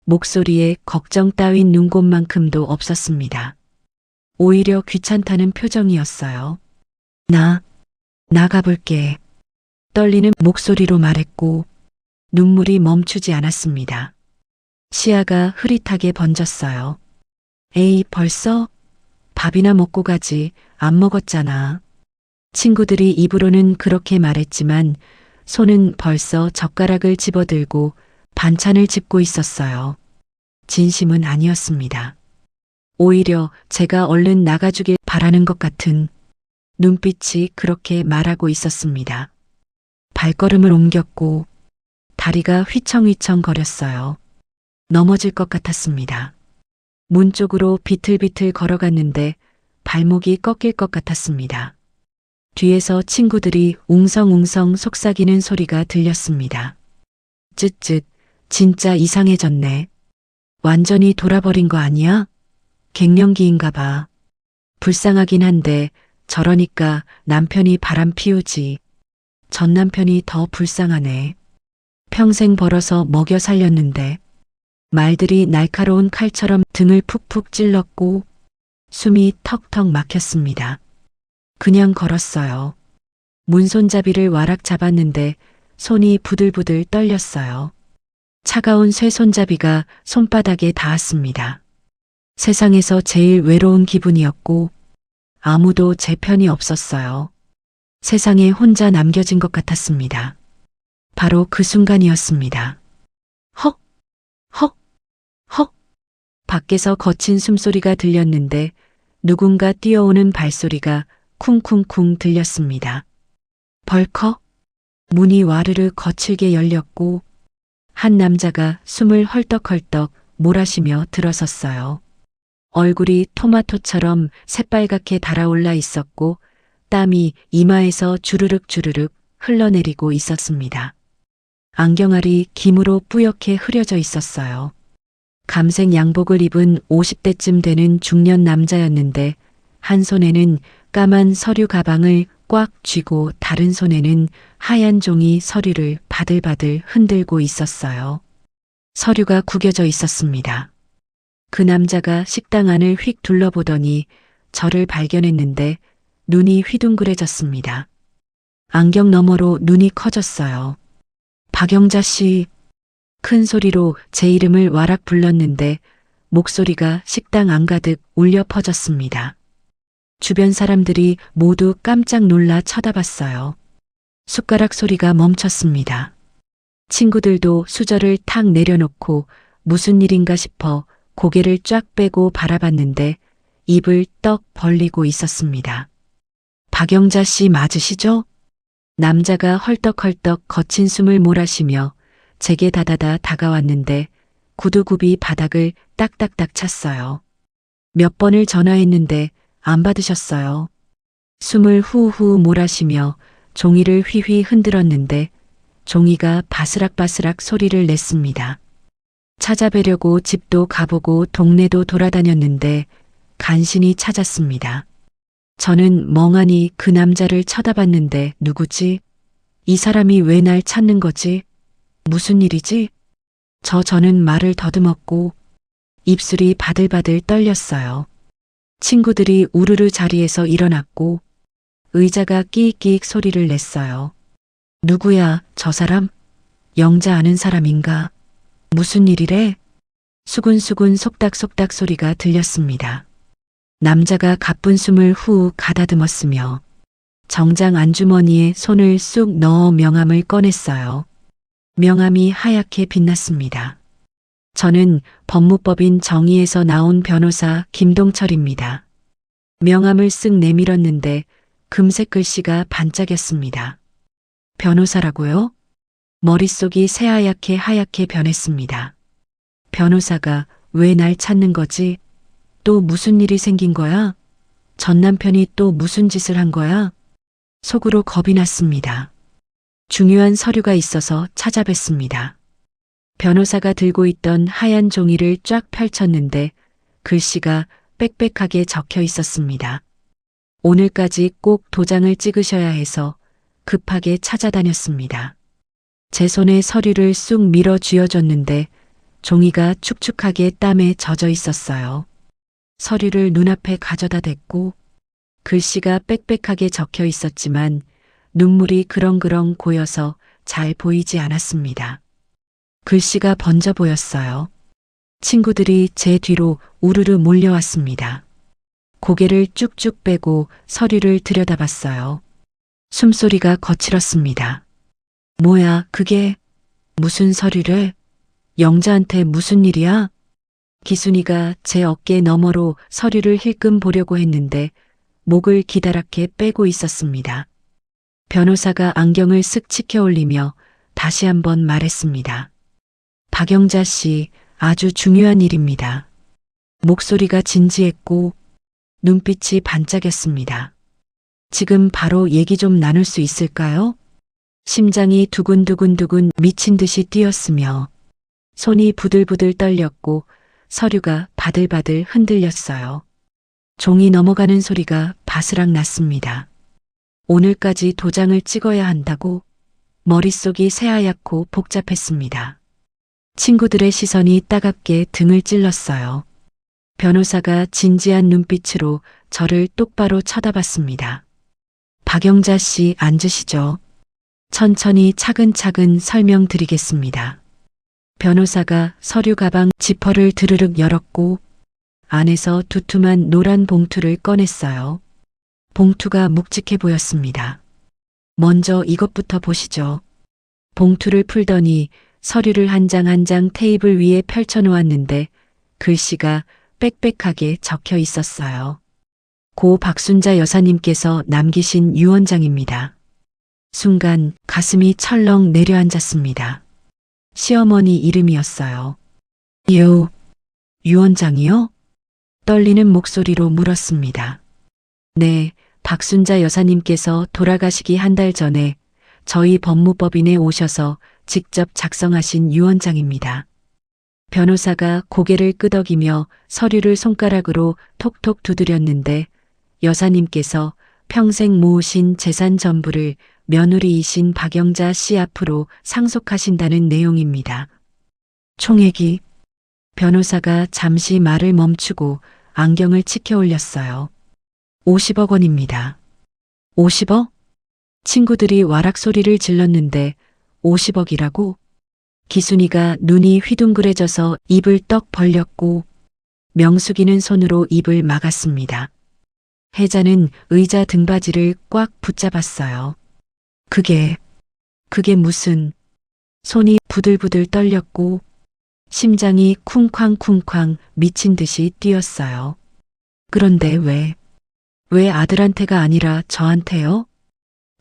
목소리에 걱정 따윈 눈곱만큼도 없었습니다. 오히려 귀찮다는 표정이었어요. 나가볼게. 떨리는 목소리로 말했고 눈물이 멈추지 않았습니다. 시야가 흐릿하게 번졌어요. 에이, 벌써? 밥이나 먹고 가지. 안 먹었잖아. 친구들이 입으로는 그렇게 말했지만 손은 벌써 젓가락을 집어들고 반찬을 집고 있었어요. 진심은 아니었습니다. 오히려 제가 얼른 나가주길 바라는 것 같은 눈빛이 그렇게 말하고 있었습니다. 발걸음을 옮겼고 다리가 휘청휘청 거렸어요. 넘어질 것 같았습니다. 문 쪽으로 비틀비틀 걸어갔는데 발목이 꺾일 것 같았습니다. 뒤에서 친구들이 웅성웅성 속삭이는 소리가 들렸습니다. 쯧쯧, 진짜 이상해졌네. 완전히 돌아버린 거 아니야? 갱년기인가 봐. 불쌍하긴 한데 저러니까 남편이 바람 피우지. 전 남편이 더 불쌍하네. 평생 벌어서 먹여 살렸는데. 말들이 날카로운 칼처럼 등을 푹푹 찔렀고 숨이 턱턱 막혔습니다. 그냥 걸었어요. 문손잡이를 와락 잡았는데 손이 부들부들 떨렸어요. 차가운 쇠손잡이가 손바닥에 닿았습니다. 세상에서 제일 외로운 기분이었고 아무도 제 편이 없었어요. 세상에 혼자 남겨진 것 같았습니다. 바로 그 순간이었습니다. 헉! 헉! 헉! 밖에서 거친 숨소리가 들렸는데 누군가 뛰어오는 발소리가 쿵쿵쿵 들렸습니다. 벌컥 문이 와르르 거칠게 열렸고 한 남자가 숨을 헐떡헐떡 몰아쉬며 들어섰어요. 얼굴이 토마토처럼 새빨갛게 달아올라 있었고 땀이 이마에서 주르륵 주르륵 흘러내리고 있었습니다. 안경알이 김으로 뿌옇게 흐려져 있었어요. 감색 양복을 입은 50대쯤 되는 중년 남자였는데 한 손에는 까만 서류 가방을 꽉 쥐고 다른 손에는 하얀 종이 서류를 바들바들 흔들고 있었어요. 서류가 구겨져 있었습니다. 그 남자가 식당 안을 휙 둘러보더니 저를 발견했는데 눈이 휘둥그레졌습니다. 안경 너머로 눈이 커졌어요. 박영자 씨. 큰 소리로 제 이름을 와락 불렀는데 목소리가 식당 안가득 울려 퍼졌습니다. 주변 사람들이 모두 깜짝 놀라 쳐다봤어요. 숟가락 소리가 멈췄습니다. 친구들도 수저를 탁 내려놓고 무슨 일인가 싶어 고개를 쫙 빼고 바라봤는데 입을 떡 벌리고 있었습니다. 박영자 씨 맞으시죠? 남자가 헐떡헐떡 거친 숨을 몰아쉬며 제게 다다다 다가왔는데 구두굽이 바닥을 딱딱딱 찼어요. 몇 번을 전화했는데 안 받으셨어요. 숨을 후후 몰아쉬며 종이를 휘휘 흔들었는데 종이가 바스락바스락 소리를 냈습니다. 찾아뵈려고 집도 가보고 동네도 돌아다녔는데 간신히 찾았습니다. 저는 멍하니 그 남자를 쳐다봤는데 누구지? 이 사람이 왜 날 찾는 거지? 무슨 일이지? 저는 말을 더듬었고 입술이 바들바들 떨렸어요. 친구들이 우르르 자리에서 일어났고 의자가 끼익끼익 소리를 냈어요. 누구야, 저 사람? 영자 아는 사람인가? 무슨 일이래? 수근수근 속닥속닥 소리가 들렸습니다. 남자가 가쁜 숨을 후 가다듬었으며 정장 안주머니에 손을 쑥 넣어 명함을 꺼냈어요. 명함이 하얗게 빛났습니다. 저는 법무법인 정의에서 나온 변호사 김동철입니다. 명함을 쓱 내밀었는데 금색 글씨가 반짝였습니다. 변호사라고요? 머릿속이 새하얗게 하얗게 변했습니다. 변호사가 왜 날 찾는 거지? 또 무슨 일이 생긴 거야? 전 남편이 또 무슨 짓을 한 거야? 속으로 겁이 났습니다. 중요한 서류가 있어서 찾아뵀습니다. 변호사가 들고 있던 하얀 종이를 쫙 펼쳤는데 글씨가 빽빽하게 적혀 있었습니다. 오늘까지 꼭 도장을 찍으셔야 해서 급하게 찾아다녔습니다. 제 손에 서류를 쑥 밀어 쥐어줬는데 종이가 축축하게 땀에 젖어 있었어요. 서류를 눈앞에 가져다 댔고 글씨가 빽빽하게 적혀 있었지만 눈물이 그렁그렁 고여서 잘 보이지 않았습니다. 글씨가 번져 보였어요. 친구들이 제 뒤로 우르르 몰려왔습니다. 고개를 쭉쭉 빼고 서류를 들여다봤어요. 숨소리가 거칠었습니다. 뭐야, 그게 무슨 서류래? 영자한테 무슨 일이야? 기순이가 제 어깨 너머로 서류를 힐끔 보려고 했는데 목을 기다랗게 빼고 있었습니다. 변호사가 안경을 쓱 치켜 올리며 다시 한번 말했습니다. 박영자 씨, 아주 중요한 일입니다. 목소리가 진지했고 눈빛이 반짝였습니다. 지금 바로 얘기 좀 나눌 수 있을까요? 심장이 두근두근두근 미친 듯이 뛰었으며 손이 부들부들 떨렸고 서류가 바들바들 흔들렸어요. 종이 넘어가는 소리가 바스락 났습니다. 오늘까지 도장을 찍어야 한다고 머릿속이 새하얗고 복잡했습니다. 친구들의 시선이 따갑게 등을 찔렀어요. 변호사가 진지한 눈빛으로 저를 똑바로 쳐다봤습니다. 박영자 씨 앉으시죠. 천천히 차근차근 설명드리겠습니다. 변호사가 서류 가방 지퍼를 드르륵 열었고 안에서 두툼한 노란 봉투를 꺼냈어요. 봉투가 묵직해 보였습니다. 먼저 이것부터 보시죠. 봉투를 풀더니 서류를 한 장 한 장 테이블 위에 펼쳐 놓았는데 글씨가 빽빽하게 적혀 있었어요. 고 박순자 여사님께서 남기신 유언장입니다. 순간 가슴이 철렁 내려앉았습니다. 시어머니 이름이었어요. 유언장이요? 떨리는 목소리로 물었습니다. 네, 박순자 여사님께서 돌아가시기 한 달 전에 저희 법무법인에 오셔서 직접 작성하신 유언장입니다. 변호사가 고개를 끄덕이며 서류를 손가락으로 톡톡 두드렸는데 여사님께서 평생 모으신 재산 전부를 며느리이신 박영자 씨 앞으로 상속하신다는 내용입니다. 총액이 변호사가 잠시 말을 멈추고 안경을 치켜 올렸어요. 50억 원입니다. 50억? 친구들이 와락 소리를 질렀는데 50억이라고? 기순이가 눈이 휘둥그레져서 입을 떡 벌렸고 명숙이는 손으로 입을 막았습니다. 혜자는 의자 등받이를 꽉 붙잡았어요. 그게 무슨. 손이 부들부들 떨렸고 심장이 쿵쾅쿵쾅 미친 듯이 뛰었어요. 그런데 왜 아들한테가 아니라 저한테요?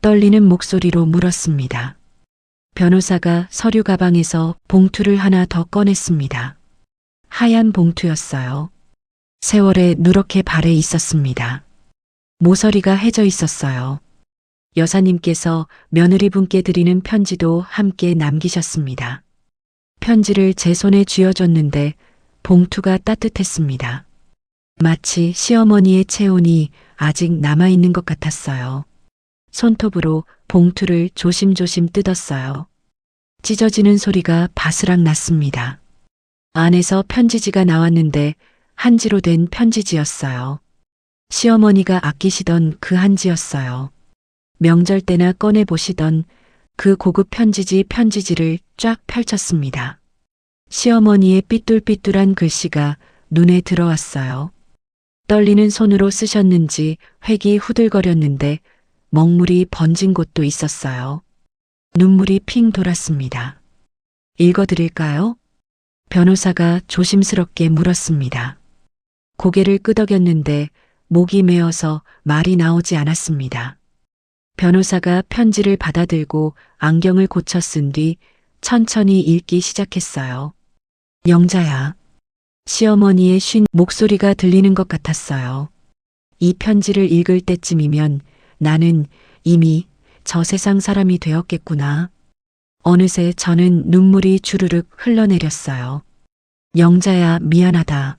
떨리는 목소리로 물었습니다. 변호사가 서류 가방에서 봉투를 하나 더 꺼냈습니다. 하얀 봉투였어요. 세월에 누렇게 발에 있었습니다. 모서리가 해져 있었어요. 여사님께서 며느리분께 드리는 편지도 함께 남기셨습니다. 편지를 제 손에 쥐어줬는데 봉투가 따뜻했습니다. 마치 시어머니의 체온이 아직 남아있는 것 같았어요. 손톱으로 봉투를 조심조심 뜯었어요. 찢어지는 소리가 바스락 났습니다. 안에서 편지지가 나왔는데 한지로 된 편지지였어요. 시어머니가 아끼시던 그 한지였어요. 명절 때나 꺼내보시던 그 고급 편지지를 쫙 펼쳤습니다. 시어머니의 삐뚤삐뚤한 글씨가 눈에 들어왔어요. 떨리는 손으로 쓰셨는지 획이 후들거렸는데 먹물이 번진 곳도 있었어요. 눈물이 핑 돌았습니다. 읽어드릴까요? 변호사가 조심스럽게 물었습니다. 고개를 끄덕였는데 목이 메어서 말이 나오지 않았습니다. 변호사가 편지를 받아들고 안경을 고쳐 쓴 뒤 천천히 읽기 시작했어요. 영자야. 시어머니의 쉰 목소리가 들리는 것 같았어요. 이 편지를 읽을 때쯤이면 나는 이미 저 세상 사람이 되었겠구나. 어느새 저는 눈물이 주르륵 흘러내렸어요. 영자야, 미안하다.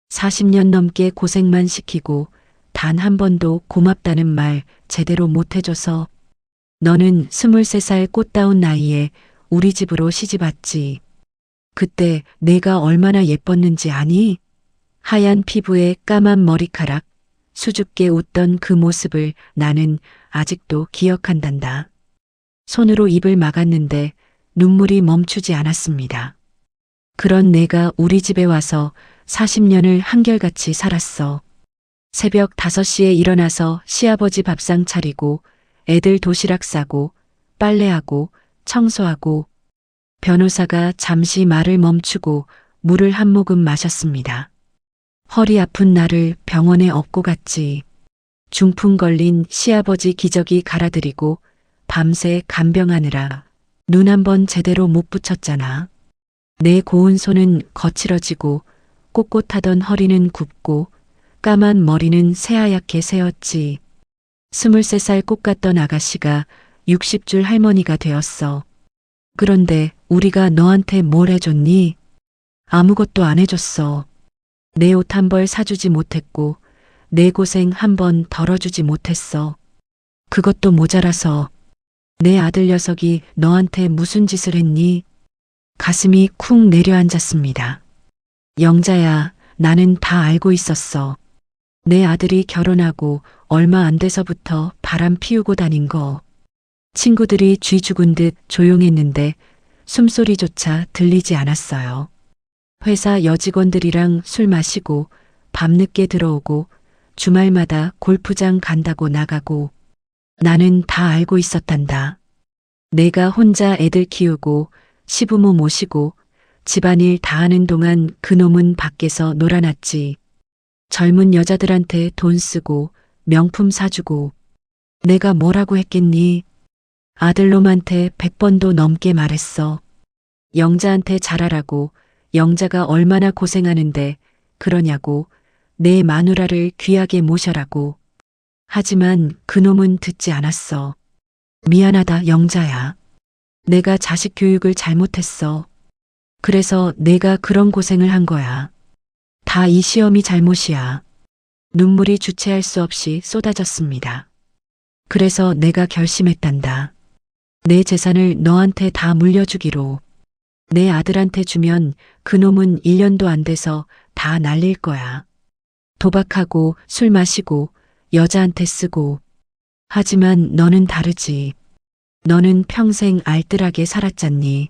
40년 넘게 고생만 시키고 단 한 번도 고맙다는 말 제대로 못해줘서 너는 23살 꽃다운 나이에 우리 집으로 시집왔지. 그때 내가 얼마나 예뻤는지 아니? 하얀 피부에 까만 머리카락, 수줍게 웃던 그 모습을 나는 아직도 기억한단다. 손으로 입을 막았는데 눈물이 멈추지 않았습니다. 그런 내가 우리 집에 와서 40년을 한결같이 살았어. 새벽 5시에 일어나서 시아버지 밥상 차리고 애들 도시락 싸고 빨래하고 청소하고. 변호사가 잠시 말을 멈추고 물을 한 모금 마셨습니다. 허리 아픈 나를 병원에 업고 갔지. 중풍 걸린 시아버지 기저귀 갈아드리고 밤새 간병하느라 눈 한 번 제대로 못 붙였잖아. 내 고운 손은 거칠어지고 꼿꼿하던 허리는 굽고 까만 머리는 새하얗게 새었지. 23살 꽃 같던 아가씨가 60줄 할머니가 되었어. 그런데 우리가 너한테 뭘 해줬니? 아무것도 안 해줬어. 내 옷 한 벌 사주지 못했고 내 고생 한 번 덜어주지 못했어. 그것도 모자라서 내 아들 녀석이 너한테 무슨 짓을 했니? 가슴이 쿵 내려앉았습니다. 영자야, 나는 다 알고 있었어. 내 아들이 결혼하고 얼마 안 돼서부터 바람 피우고 다닌 거. 친구들이 쥐 죽은 듯 조용했는데 숨소리조차 들리지 않았어요. 회사 여직원들이랑 술 마시고 밤늦게 들어오고 주말마다 골프장 간다고 나가고. 나는 다 알고 있었단다. 내가 혼자 애들 키우고 시부모 모시고 집안일 다 하는 동안 그놈은 밖에서 놀아났지. 젊은 여자들한테 돈 쓰고 명품 사주고. 내가 뭐라고 했겠니? 아들놈한테 100번도 넘게 말했어. 영자한테 잘하라고. 영자가 얼마나 고생하는데 그러냐고. 내 마누라를 귀하게 모셔라고. 하지만 그놈은 듣지 않았어. 미안하다, 영자야. 내가 자식 교육을 잘못했어. 그래서 내가 그런 고생을 한 거야. 다 이 시험이 잘못이야. 눈물이 주체할 수 없이 쏟아졌습니다. 그래서 내가 결심했단다. 내 재산을 너한테 다 물려주기로. 내 아들한테 주면 그놈은 1년도 안 돼서 다 날릴 거야. 도박하고 술 마시고 여자한테 쓰고. 하지만 너는 다르지. 너는 평생 알뜰하게 살았잖니.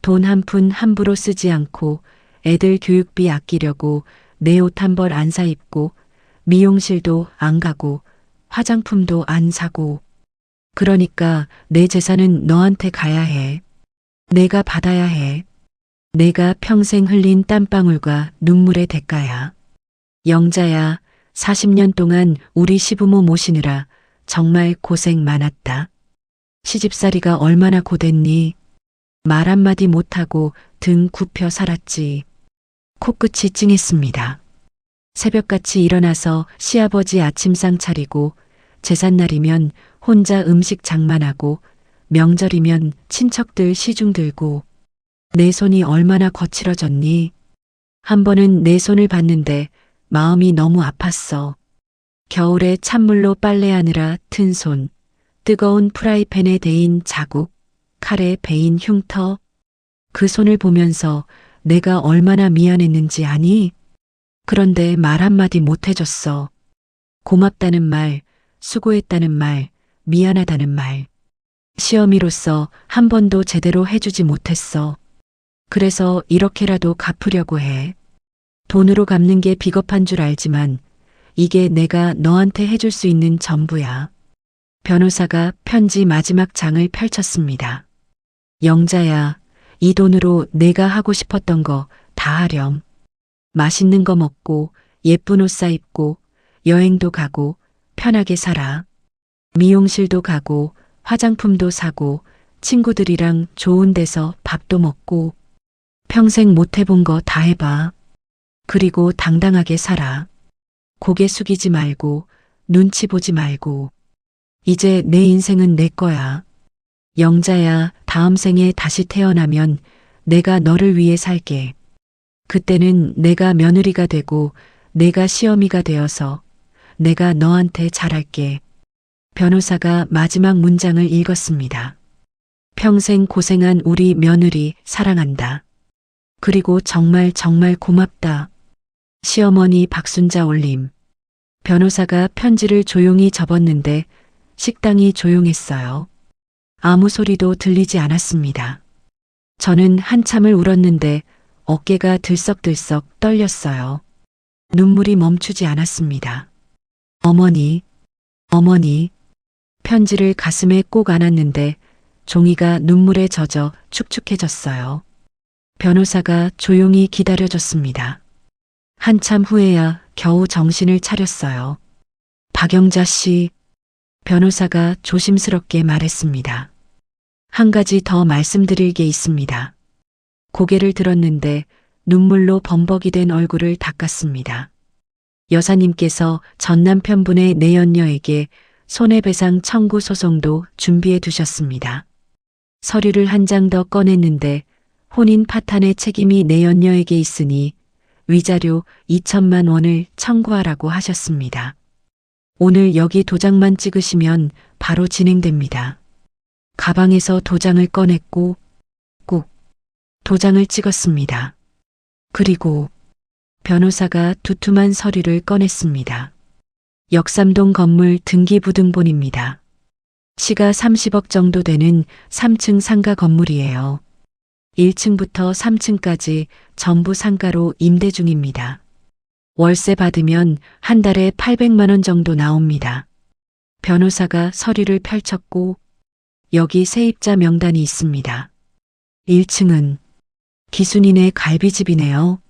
돈 한 푼 함부로 쓰지 않고 애들 교육비 아끼려고 내 옷 한 벌 안 사입고 미용실도 안 가고 화장품도 안 사고. 그러니까 내 재산은 너한테 가야 해. 내가 받아야 해. 내가 평생 흘린 땀방울과 눈물의 대가야. 영자야, 40년 동안 우리 시부모 모시느라 정말 고생 많았다. 시집살이가 얼마나 고됐니? 말 한마디 못하고 등 굽혀 살았지. 코끝이 찡했습니다. 새벽같이 일어나서 시아버지 아침상 차리고 제삿날이면 혼자 음식 장만하고 명절이면 친척들 시중 들고 내 손이 얼마나 거칠어졌니? 한 번은 내 손을 봤는데 마음이 너무 아팠어. 겨울에 찬물로 빨래하느라 튼 손, 뜨거운 프라이팬에 데인 자국, 칼에 베인 흉터. 그 손을 보면서 내가 얼마나 미안했는지 아니? 그런데 말 한마디 못 해줬어. 고맙다는 말, 수고했다는 말, 미안하다는 말. 시어미로서 한 번도 제대로 해주지 못했어. 그래서 이렇게라도 갚으려고 해. 돈으로 갚는 게 비겁한 줄 알지만 이게 내가 너한테 해줄 수 있는 전부야. 변호사가 편지 마지막 장을 펼쳤습니다. 영자야, 이 돈으로 내가 하고 싶었던 거 다 하렴. 맛있는 거 먹고 예쁜 옷 사입고 여행도 가고 편하게 살아. 미용실도 가고 화장품도 사고 친구들이랑 좋은 데서 밥도 먹고 평생 못 해본 거 다 해봐. 그리고 당당하게 살아. 고개 숙이지 말고 눈치 보지 말고. 이제 내 인생은 내 거야. 영자야, 다음 생에 다시 태어나면 내가 너를 위해 살게. 그때는 내가 며느리가 되고 내가 시어미가 되어서 내가 너한테 잘할게. 변호사가 마지막 문장을 읽었습니다. 평생 고생한 우리 며느리 사랑한다. 그리고 정말 정말 고맙다. 시어머니 박순자 올림. 변호사가 편지를 조용히 접었는데 식당이 조용했어요. 아무 소리도 들리지 않았습니다. 저는 한참을 울었는데 어깨가 들썩들썩 떨렸어요. 눈물이 멈추지 않았습니다. 어머니, 어머니. 편지를 가슴에 꼭 안았는데 종이가 눈물에 젖어 축축해졌어요. 변호사가 조용히 기다려줬습니다. 한참 후에야 겨우 정신을 차렸어요. 박영자 씨, 변호사가 조심스럽게 말했습니다. 한 가지 더 말씀드릴 게 있습니다. 고개를 들었는데 눈물로 범벅이 된 얼굴을 닦았습니다. 여사님께서 전 남편분의 내연녀에게 손해배상 청구 소송도 준비해 두셨습니다. 서류를 한 장 더 꺼냈는데 혼인 파탄의 책임이 내연녀에게 있으니 위자료 2천만 원을 청구하라고 하셨습니다. 오늘 여기 도장만 찍으시면 바로 진행됩니다. 가방에서 도장을 꺼냈고 꾹 도장을 찍었습니다. 그리고 변호사가 두툼한 서류를 꺼냈습니다. 역삼동 건물 등기부등본입니다. 시가 30억 정도 되는 3층 상가 건물이에요. 1층부터 3층까지 전부 상가로 임대 중입니다. 월세 받으면 한 달에 800만 원 정도 나옵니다. 변호사가 서류를 펼쳤고 여기 세입자 명단이 있습니다. 1층은 기순이네 갈비집이네요.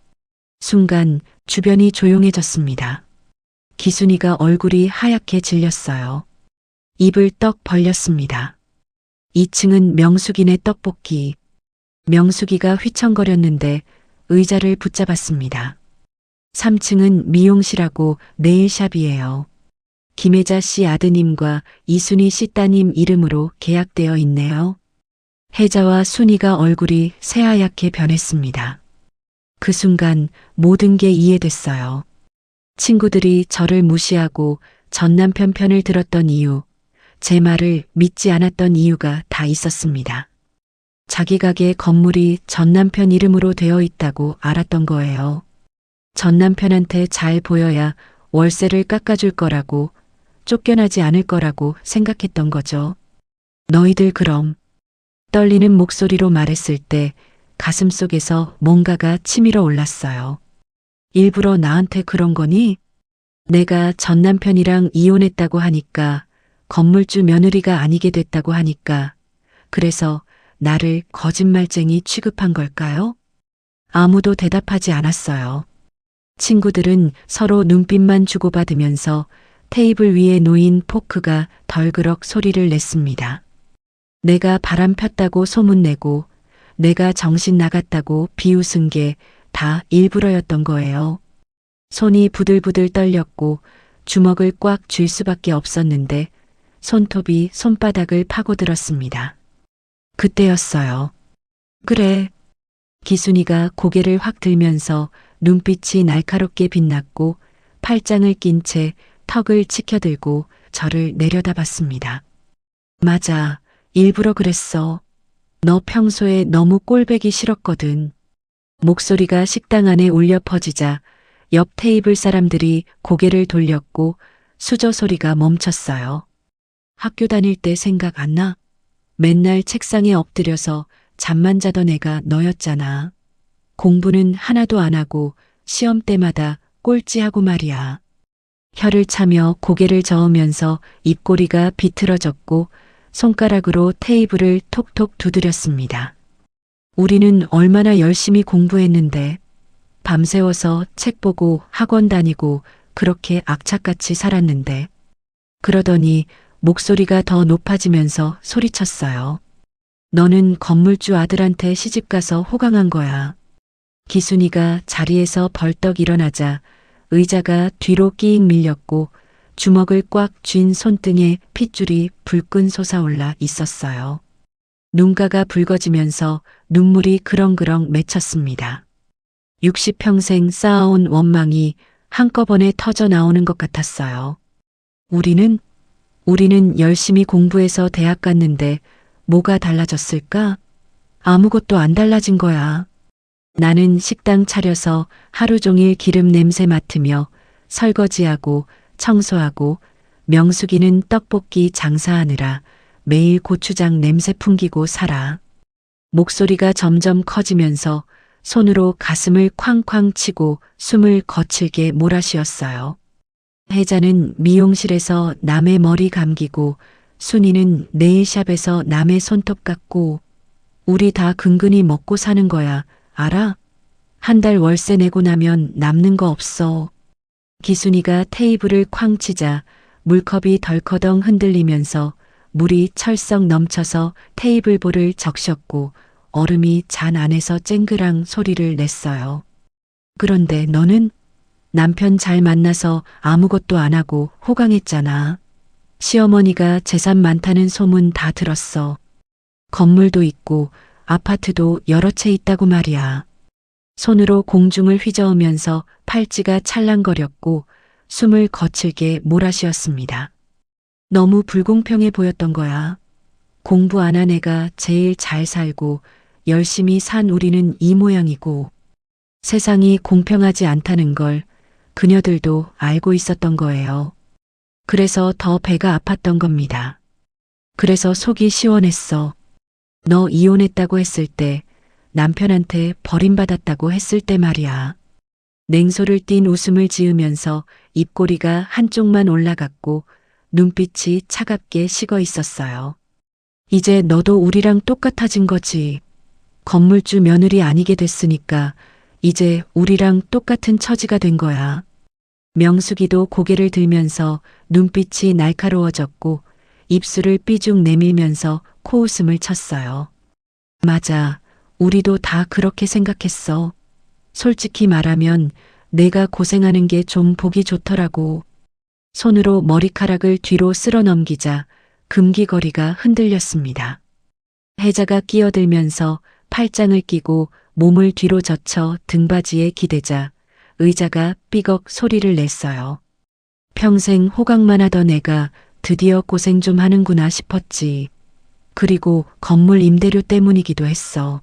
순간 주변이 조용해졌습니다. 기순이가 얼굴이 하얗게 질렸어요. 입을 떡 벌렸습니다. 2층은 명숙이네 떡볶이. 명숙이가 휘청거렸는데 의자를 붙잡았습니다. 3층은 미용실하고 네일샵이에요. 김혜자 씨 아드님과 이순희 씨 따님 이름으로 계약되어 있네요. 혜자와 순이가 얼굴이 새하얗게 변했습니다. 그 순간 모든 게 이해됐어요. 친구들이 저를 무시하고 전 남편 편을 들었던 이유, 제 말을 믿지 않았던 이유가 다 있었습니다. 자기 가게 건물이 전 남편 이름으로 되어 있다고 알았던 거예요. 전 남편한테 잘 보여야 월세를 깎아줄 거라고, 쫓겨나지 않을 거라고 생각했던 거죠. 너희들 그럼, 떨리는 목소리로 말했을 때 가슴 속에서 뭔가가 치밀어 올랐어요. 일부러 나한테 그런 거니? 내가 전 남편이랑 이혼했다고 하니까 건물주 며느리가 아니게 됐다고 하니까 그래서 나를 거짓말쟁이 취급한 걸까요? 아무도 대답하지 않았어요. 친구들은 서로 눈빛만 주고받으면서 테이블 위에 놓인 포크가 덜그럭 소리를 냈습니다. 내가 바람 폈다고 소문내고 내가 정신 나갔다고 비웃은 게 다 일부러였던 거예요. 손이 부들부들 떨렸고 주먹을 꽉 쥘 수밖에 없었는데 손톱이 손바닥을 파고들었습니다. 그때였어요. 그래. 기순이가 고개를 확 들면서 눈빛이 날카롭게 빛났고 팔짱을 낀 채 턱을 치켜들고 저를 내려다봤습니다. 맞아. 일부러 그랬어. 너 평소에 너무 꼴배기 싫었거든. 목소리가 식당 안에 울려 퍼지자 옆 테이블 사람들이 고개를 돌렸고 수저 소리가 멈췄어요. 학교 다닐 때 생각 안 나? 맨날 책상에 엎드려서 잠만 자던 애가 너였잖아. 공부는 하나도 안 하고 시험 때마다 꼴찌하고 말이야. 혀를 차며 고개를 저으면서 입꼬리가 비틀어졌고 손가락으로 테이블을 톡톡 두드렸습니다. 우리는 얼마나 열심히 공부했는데 밤새워서 책 보고 학원 다니고 그렇게 악착같이 살았는데 그러더니 목소리가 더 높아지면서 소리쳤어요. 너는 건물주 아들한테 시집가서 호강한 거야. 기순이가 자리에서 벌떡 일어나자 의자가 뒤로 끼익 밀렸고 주먹을 꽉 쥔 손등에 핏줄이 불끈 솟아올라 있었어요. 눈가가 붉어지면서 눈물이 그렁그렁 맺혔습니다. 60평생 쌓아온 원망이 한꺼번에 터져 나오는 것 같았어요. 우리는 열심히 공부해서 대학 갔는데 뭐가 달라졌을까? 아무것도 안 달라진 거야. 나는 식당 차려서 하루 종일 기름 냄새 맡으며 설거지하고 청소하고 명숙이는 떡볶이 장사하느라 매일 고추장 냄새 풍기고 살아. 목소리가 점점 커지면서 손으로 가슴을 쾅쾅 치고 숨을 거칠게 몰아쉬었어요. 혜자는 미용실에서 남의 머리 감기고 순이는 네일샵에서 남의 손톱 깎고 우리 다 근근히 먹고 사는 거야. 알아? 한 달 월세 내고 나면 남는 거 없어. 기순이가 테이블을 쾅 치자 물컵이 덜커덩 흔들리면서 물이 철썩 넘쳐서 테이블볼을 적셨고 얼음이 잔 안에서 쨍그랑 소리를 냈어요. 그런데 너는 남편 잘 만나서 아무것도 안 하고 호강했잖아. 시어머니가 재산 많다는 소문 다 들었어. 건물도 있고 아파트도 여러 채 있다고 말이야. 손으로 공중을 휘저으면서 팔찌가 찰랑거렸고 숨을 거칠게 몰아쉬었습니다. 너무 불공평해 보였던 거야. 공부 안 한 애가 제일 잘 살고 열심히 산 우리는 이 모양이고 세상이 공평하지 않다는 걸 그녀들도 알고 있었던 거예요. 그래서 더 배가 아팠던 겁니다. 그래서 속이 시원했어. 너 이혼했다고 했을 때, 남편한테 버림받았다고 했을 때 말이야. 냉소를 띤 웃음을 지으면서 입꼬리가 한쪽만 올라갔고 눈빛이 차갑게 식어 있었어요. 이제 너도 우리랑 똑같아진 거지. 건물주 며느리 아니게 됐으니까 이제 우리랑 똑같은 처지가 된 거야. 명숙이도 고개를 들면서 눈빛이 날카로워졌고 입술을 삐죽 내밀면서 코웃음을 쳤어요. 맞아. 우리도 다 그렇게 생각했어. 솔직히 말하면 내가 고생하는 게 좀 보기 좋더라고. 손으로 머리카락을 뒤로 쓸어 넘기자 금기거리가 흔들렸습니다. 혜자가 끼어들면서 팔짱을 끼고 몸을 뒤로 젖혀 등받이에 기대자 의자가 삐걱 소리를 냈어요. 평생 호강만 하던 애가 드디어 고생 좀 하는구나 싶었지. 그리고 건물 임대료 때문이기도 했어.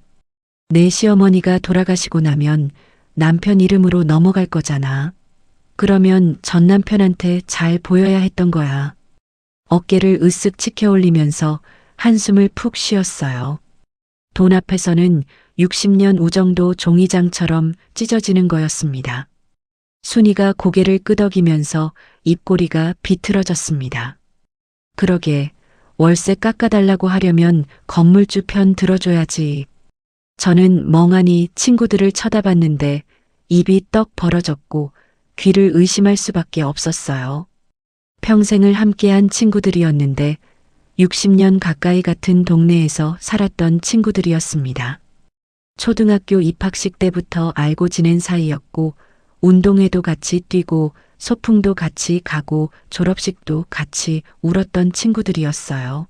내 시어머니가 돌아가시고 나면 남편 이름으로 넘어갈 거잖아. 그러면 전 남편한테 잘 보여야 했던 거야. 어깨를 으쓱 치켜 올리면서 한숨을 푹 쉬었어요. 돈 앞에서는 60년 우정도 종이장처럼 찢어지는 거였습니다. 순이가 고개를 끄덕이면서 입꼬리가 비틀어졌습니다. 그러게 월세 깎아달라고 하려면 건물주 편 들어줘야지. 저는 멍하니 친구들을 쳐다봤는데 입이 떡 벌어졌고 귀를 의심할 수밖에 없었어요. 평생을 함께한 친구들이었는데 60년 가까이 같은 동네에서 살았던 친구들이었습니다. 초등학교 입학식 때부터 알고 지낸 사이였고 운동회도 같이 뛰고 소풍도 같이 가고 졸업식도 같이 울었던 친구들이었어요.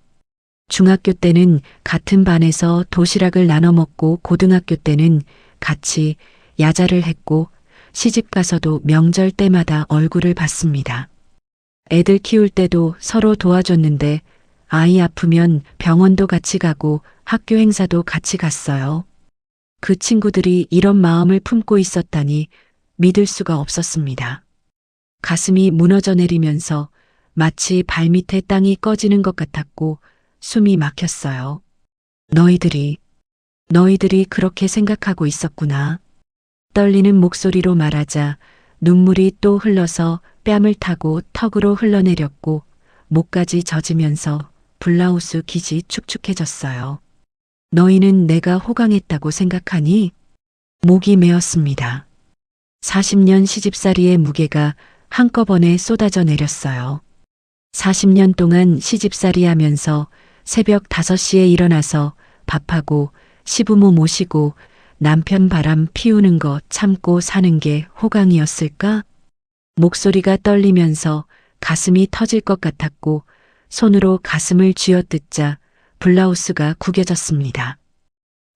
중학교 때는 같은 반에서 도시락을 나눠 먹고 고등학교 때는 같이 야자를 했고 시집 가서도 명절 때마다 얼굴을 봤습니다. 애들 키울 때도 서로 도와줬는데 아이 아프면 병원도 같이 가고 학교 행사도 같이 갔어요. 그 친구들이 이런 마음을 품고 있었다니 믿을 수가 없었습니다. 가슴이 무너져 내리면서 마치 발밑에 땅이 꺼지는 것 같았고 숨이 막혔어요. 너희들이 그렇게 생각하고 있었구나. 떨리는 목소리로 말하자 눈물이 또 흘러서 뺨을 타고 턱으로 흘러내렸고 목까지 젖으면서 블라우스 기지 축축해졌어요. 너희는 내가 호강했다고 생각하니? 목이 메었습니다. 40년 시집살이의 무게가 한꺼번에 쏟아져 내렸어요. 40년 동안 시집살이 하면서 새벽 5시에 일어나서 밥하고 시부모 모시고 남편 바람 피우는 거 참고 사는 게 호강이었을까? 목소리가 떨리면서 가슴이 터질 것 같았고 손으로 가슴을 쥐어뜯자 블라우스가 구겨졌습니다.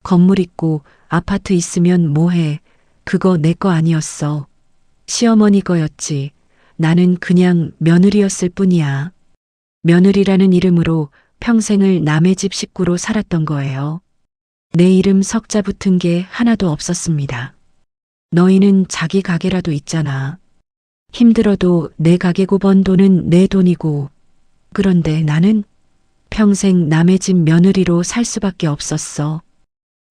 건물 있고 아파트 있으면 뭐해. 그거 내 거 아니었어. 시어머니 거였지. 나는 그냥 며느리였을 뿐이야. 며느리라는 이름으로 평생을 남의 집 식구로 살았던 거예요. 내 이름 석자 붙은 게 하나도 없었습니다. 너희는 자기 가게라도 있잖아. 힘들어도 내 가게고 번 돈은 내 돈이고. 그런데 나는 평생 남의 집 며느리로 살 수밖에 없었어.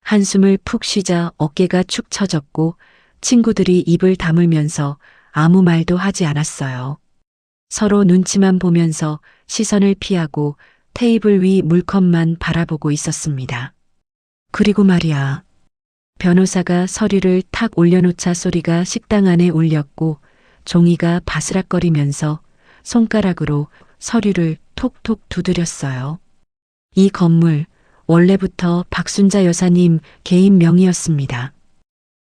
한숨을 푹 쉬자 어깨가 축 처졌고 친구들이 입을 다물면서 아무 말도 하지 않았어요. 서로 눈치만 보면서 시선을 피하고 테이블 위 물컵만 바라보고 있었습니다. 그리고 말이야. 변호사가 서류를 탁 올려놓자 소리가 식당 안에 울렸고 종이가 바스락거리면서 손가락으로 서류를 톡톡 두드렸어요. 이 건물 원래부터 박순자 여사님 개인 명의였습니다.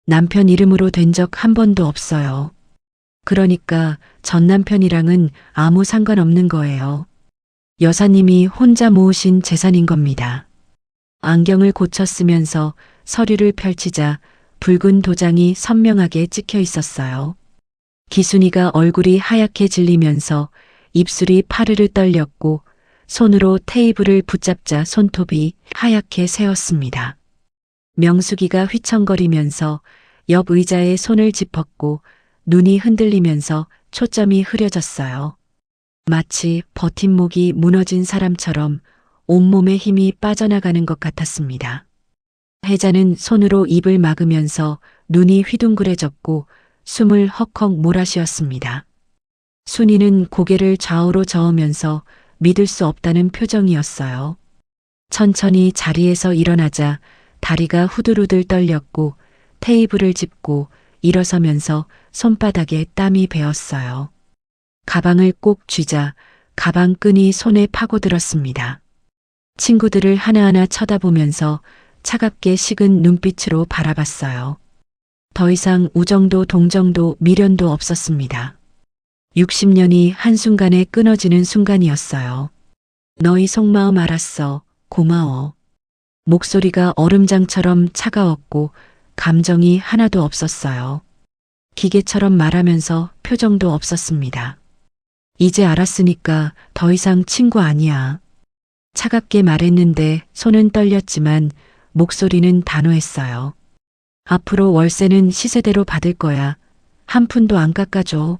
남편 이름으로 된 적 한 번도 없어요. 그러니까 전 남편이랑은 아무 상관없는 거예요. 여사님이 혼자 모으신 재산인 겁니다. 안경을 고쳐 쓰면서 서류를 펼치자 붉은 도장이 선명하게 찍혀 있었어요. 기순이가 얼굴이 하얗게 질리면서 입술이 파르르 떨렸고 손으로 테이블을 붙잡자 손톱이 하얗게 새었습니다. 명숙이가 휘청거리면서 옆 의자에 손을 짚었고 눈이 흔들리면서 초점이 흐려졌어요. 마치 버팀목이 무너진 사람처럼 온몸에 힘이 빠져나가는 것 같았습니다. 혜자는 손으로 입을 막으면서 눈이 휘둥그레졌고 숨을 헉헉 몰아쉬었습니다. 순이는 고개를 좌우로 저으면서 믿을 수 없다는 표정이었어요. 천천히 자리에서 일어나자 다리가 후들후들 떨렸고 테이블을 짚고 일어서면서 손바닥에 땀이 배었어요. 가방을 꼭 쥐자 가방 끈이 손에 파고들었습니다. 친구들을 하나하나 쳐다보면서 차갑게 식은 눈빛으로 바라봤어요. 더 이상 우정도 동정도 미련도 없었습니다. 60년이 한순간에 끊어지는 순간이었어요. 너희 속마음 알았어. 고마워. 목소리가 얼음장처럼 차가웠고 감정이 하나도 없었어요. 기계처럼 말하면서 표정도 없었습니다. 이제 알았으니까 더 이상 친구 아니야. 차갑게 말했는데 손은 떨렸지만 목소리는 단호했어요. 앞으로 월세는 시세대로 받을 거야. 한 푼도 안 깎아줘.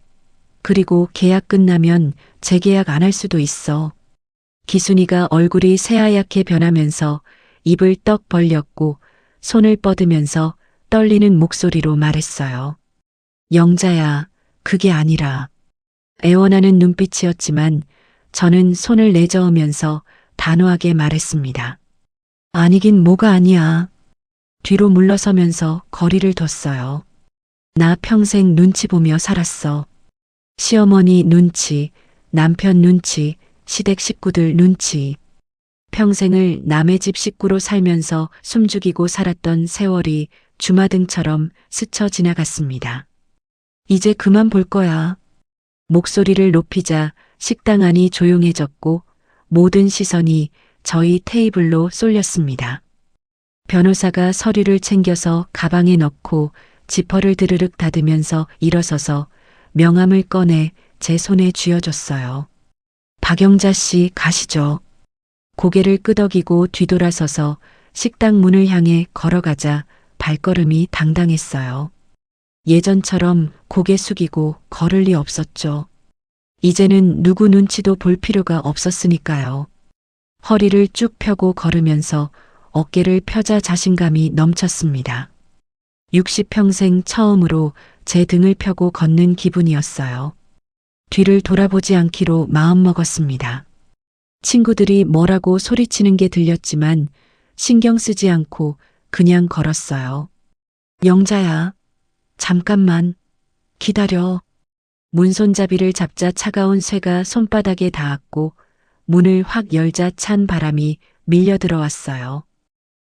그리고 계약 끝나면 재계약 안 할 수도 있어. 기순이가 얼굴이 새하얗게 변하면서 입을 떡 벌렸고 손을 뻗으면서 떨리는 목소리로 말했어요. 영자야, 그게 아니라. 애원하는 눈빛이었지만 저는 손을 내저으면서 단호하게 말했습니다. 아니긴 뭐가 아니야. 뒤로 물러서면서 거리를 뒀어요. 나 평생 눈치 보며 살았어. 시어머니 눈치, 남편 눈치, 시댁 식구들 눈치. 평생을 남의 집 식구로 살면서 숨죽이고 살았던 세월이 주마등처럼 스쳐 지나갔습니다. 이제 그만 볼 거야. 목소리를 높이자 식당 안이 조용해졌고 모든 시선이 저희 테이블로 쏠렸습니다. 변호사가 서류를 챙겨서 가방에 넣고 지퍼를 드르륵 닫으면서 일어서서 명함을 꺼내 제 손에 쥐어줬어요. 박영자 씨 가시죠. 고개를 끄덕이고 뒤돌아서서 식당 문을 향해 걸어가자 발걸음이 당당했어요. 예전처럼 고개 숙이고 걸을 리 없었죠. 이제는 누구 눈치도 볼 필요가 없었으니까요. 허리를 쭉 펴고 걸으면서 어깨를 펴자 자신감이 넘쳤습니다. 60평생 처음으로 제 등을 펴고 걷는 기분이었어요. 뒤를 돌아보지 않기로 마음먹었습니다. 친구들이 뭐라고 소리치는 게 들렸지만 신경 쓰지 않고 그냥 걸었어요. 영자야, 잠깐만 기다려. 문손잡이를 잡자 차가운 쇠가 손바닥에 닿았고 문을 확 열자 찬 바람이 밀려 들어왔어요.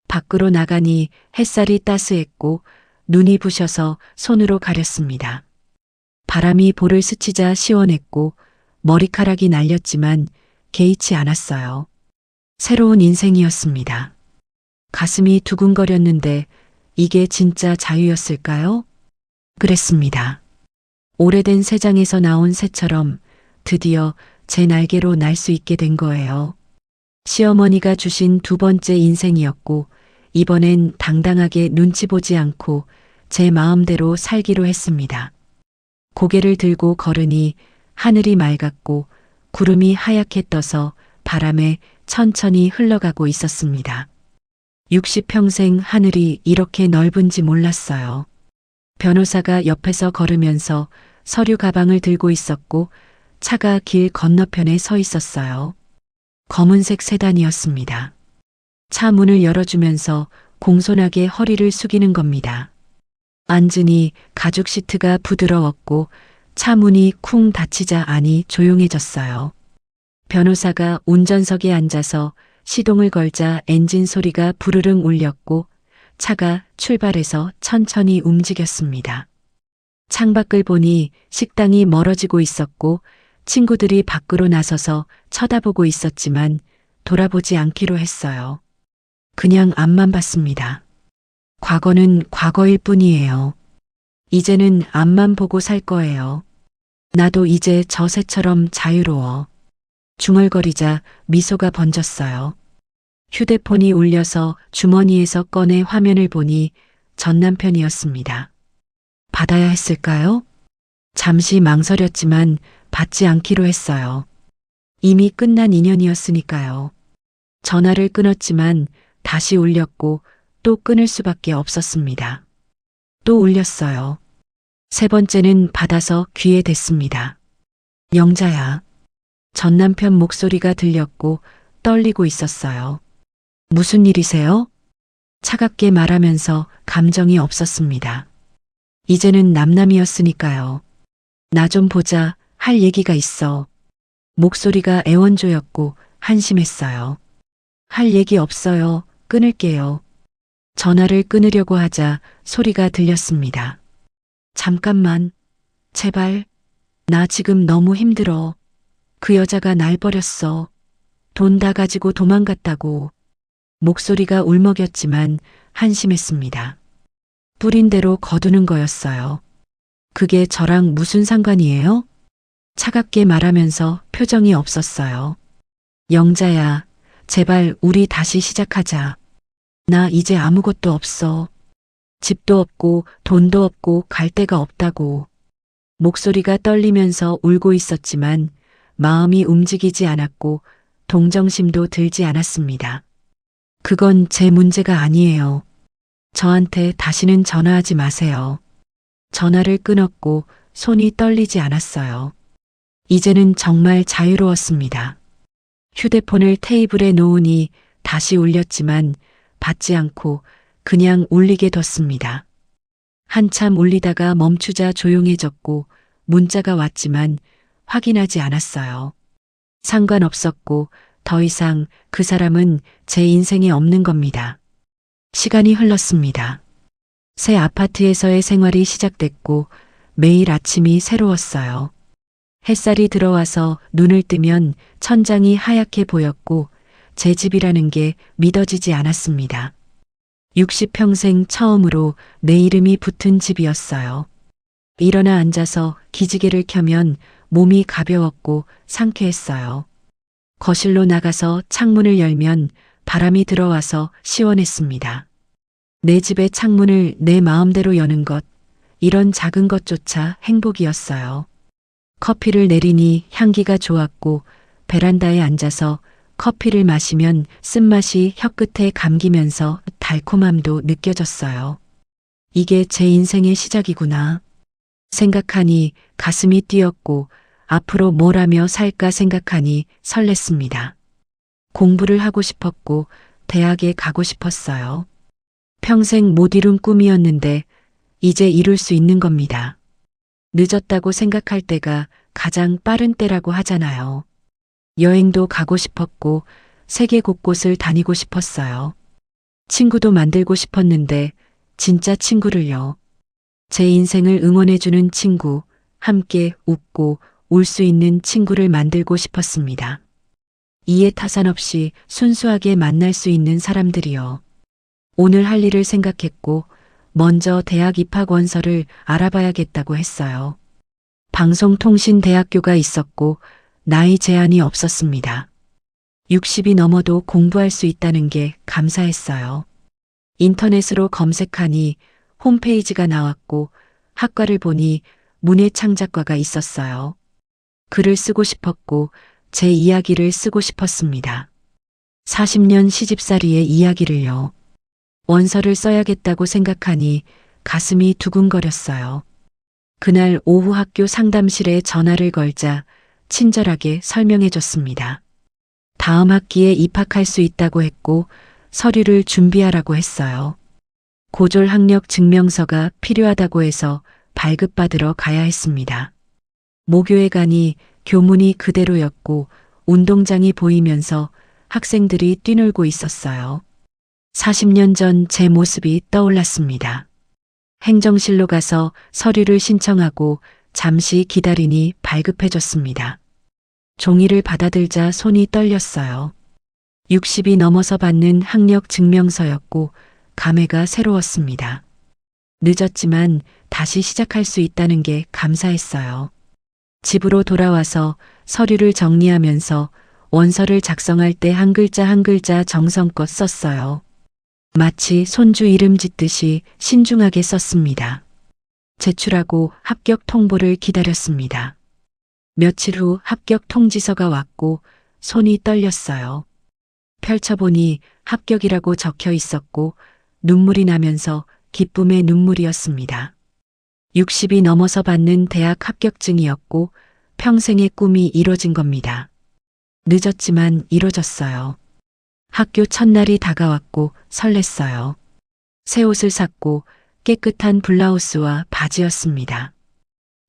밖으로 나가니 햇살이 따스했고 눈이 부셔서 손으로 가렸습니다. 바람이 볼을 스치자 시원했고 머리카락이 날렸지만 개의치 않았어요. 새로운 인생이었습니다. 가슴이 두근거렸는데 이게 진짜 자유였을까요? 그랬습니다. 오래된 새장에서 나온 새처럼 드디어 제 날개로 날 수 있게 된 거예요. 시어머니가 주신 두 번째 인생이었고 이번엔 당당하게 눈치 보지 않고 제 마음대로 살기로 했습니다. 고개를 들고 걸으니 하늘이 맑았고 구름이 하얗게 떠서 바람에 천천히 흘러가고 있었습니다. 60평생 하늘이 이렇게 넓은지 몰랐어요. 변호사가 옆에서 걸으면서 서류 가방을 들고 있었고 차가 길 건너편에 서 있었어요. 검은색 세단이었습니다. 차 문을 열어주면서 공손하게 허리를 숙이는 겁니다. 앉으니 가죽 시트가 부드러웠고 차 문이 쿵 닫히자 안이 조용해졌어요. 변호사가 운전석에 앉아서 시동을 걸자 엔진 소리가 부르릉 울렸고 차가 출발해서 천천히 움직였습니다. 창밖을 보니 식당이 멀어지고 있었고 친구들이 밖으로 나서서 쳐다보고 있었지만 돌아보지 않기로 했어요. 그냥 앞만 봤습니다. 과거는 과거일 뿐이에요. 이제는 앞만 보고 살 거예요. 나도 이제 저 새처럼 자유로워. 중얼거리자 미소가 번졌어요. 휴대폰이 울려서 주머니에서 꺼내 화면을 보니 전 남편이었습니다. 받아야 했을까요? 잠시 망설였지만 받지 않기로 했어요. 이미 끝난 인연이었으니까요. 전화를 끊었지만 다시 울렸고 또 끊을 수밖에 없었습니다. 또 울렸어요. 세 번째는 받아서 귀에 댔습니다. 영자야. 전 남편 목소리가 들렸고 떨리고 있었어요. 무슨 일이세요? 차갑게 말하면서 감정이 없었습니다. 이제는 남남이었으니까요. 나 좀 보자 할 얘기가 있어. 목소리가 애원조였고 한심했어요. 할 얘기 없어요. 끊을게요. 전화를 끊으려고 하자 소리가 들렸습니다. 잠깐만. 제발. 나 지금 너무 힘들어. 그 여자가 날 버렸어. 돈 다 가지고 도망갔다고. 목소리가 울먹였지만 한심했습니다. 뿌린 대로 거두는 거였어요. 그게 저랑 무슨 상관이에요? 차갑게 말하면서 표정이 없었어요. 영자야, 제발 우리 다시 시작하자. 나 이제 아무것도 없어. 집도 없고 돈도 없고 갈 데가 없다고. 목소리가 떨리면서 울고 있었지만 마음이 움직이지 않았고 동정심도 들지 않았습니다. 그건 제 문제가 아니에요. 저한테 다시는 전화하지 마세요. 전화를 끊었고 손이 떨리지 않았어요. 이제는 정말 자유로웠습니다. 휴대폰을 테이블에 놓으니 다시 울렸지만 받지 않고 그냥 울리게 뒀습니다. 한참 울리다가 멈추자 조용해졌고 문자가 왔지만 확인하지 않았어요. 상관없었고 더 이상 그 사람은 제 인생에 없는 겁니다. 시간이 흘렀습니다. 새 아파트에서의 생활이 시작됐고 매일 아침이 새로웠어요. 햇살이 들어와서 눈을 뜨면 천장이 하얗게 보였고 제 집이라는 게 믿어지지 않았습니다. 60평생 처음으로 내 이름이 붙은 집이었어요. 일어나 앉아서 기지개를 켜면 몸이 가벼웠고 상쾌했어요. 거실로 나가서 창문을 열면 바람이 들어와서 시원했습니다. 내 집의 창문을 내 마음대로 여는 것, 이런 작은 것조차 행복이었어요. 커피를 내리니 향기가 좋았고 베란다에 앉아서 커피를 마시면 쓴맛이 혀끝에 감기면서 달콤함도 느껴졌어요. 이게 제 인생의 시작이구나. 생각하니 가슴이 뛰었고 앞으로 뭘 하며 살까 생각하니 설렜습니다. 공부를 하고 싶었고 대학에 가고 싶었어요. 평생 못 이룬 꿈이었는데 이제 이룰 수 있는 겁니다. 늦었다고 생각할 때가 가장 빠른 때라고 하잖아요. 여행도 가고 싶었고 세계 곳곳을 다니고 싶었어요. 친구도 만들고 싶었는데 진짜 친구를요. 제 인생을 응원해주는 친구, 함께 웃고 울 수 있는 친구를 만들고 싶었습니다. 이해 타산 없이 순수하게 만날 수 있는 사람들이요. 오늘 할 일을 생각했고 먼저 대학 입학 원서를 알아봐야겠다고 했어요. 방송통신대학교가 있었고 나이 제한이 없었습니다. 60이 넘어도 공부할 수 있다는 게 감사했어요. 인터넷으로 검색하니 홈페이지가 나왔고 학과를 보니 문예창작과가 있었어요. 글을 쓰고 싶었고 제 이야기를 쓰고 싶었습니다. 40년 시집살이의 이야기를요. 원서를 써야겠다고 생각하니 가슴이 두근거렸어요. 그날 오후 학교 상담실에 전화를 걸자 친절하게 설명해 줬습니다. 다음 학기에 입학할 수 있다고 했고 서류를 준비하라고 했어요. 고졸 학력 증명서가 필요하다고 해서 발급받으러 가야 했습니다. 모교에 가니 교문이 그대로였고 운동장이 보이면서 학생들이 뛰놀고 있었어요. 40년 전 제 모습이 떠올랐습니다. 행정실로 가서 서류를 신청하고 잠시 기다리니 발급해줬습니다. 종이를 받아들자 손이 떨렸어요. 60이 넘어서 받는 학력 증명서였고 감회가 새로웠습니다. 늦었지만 다시 시작할 수 있다는 게 감사했어요. 집으로 돌아와서 서류를 정리하면서 원서를 작성할 때 한 글자 한 글자 정성껏 썼어요. 마치 손주 이름 짓듯이 신중하게 썼습니다. 제출하고 합격 통보를 기다렸습니다. 며칠 후 합격 통지서가 왔고 손이 떨렸어요. 펼쳐보니 합격이라고 적혀 있었고 눈물이 나면서 기쁨의 눈물이었습니다. 60이 넘어서 받는 대학 합격증이었고 평생의 꿈이 이뤄진 겁니다. 늦었지만 이뤄졌어요. 학교 첫날이 다가왔고 설렜어요. 새 옷을 샀고 깨끗한 블라우스와 바지였습니다.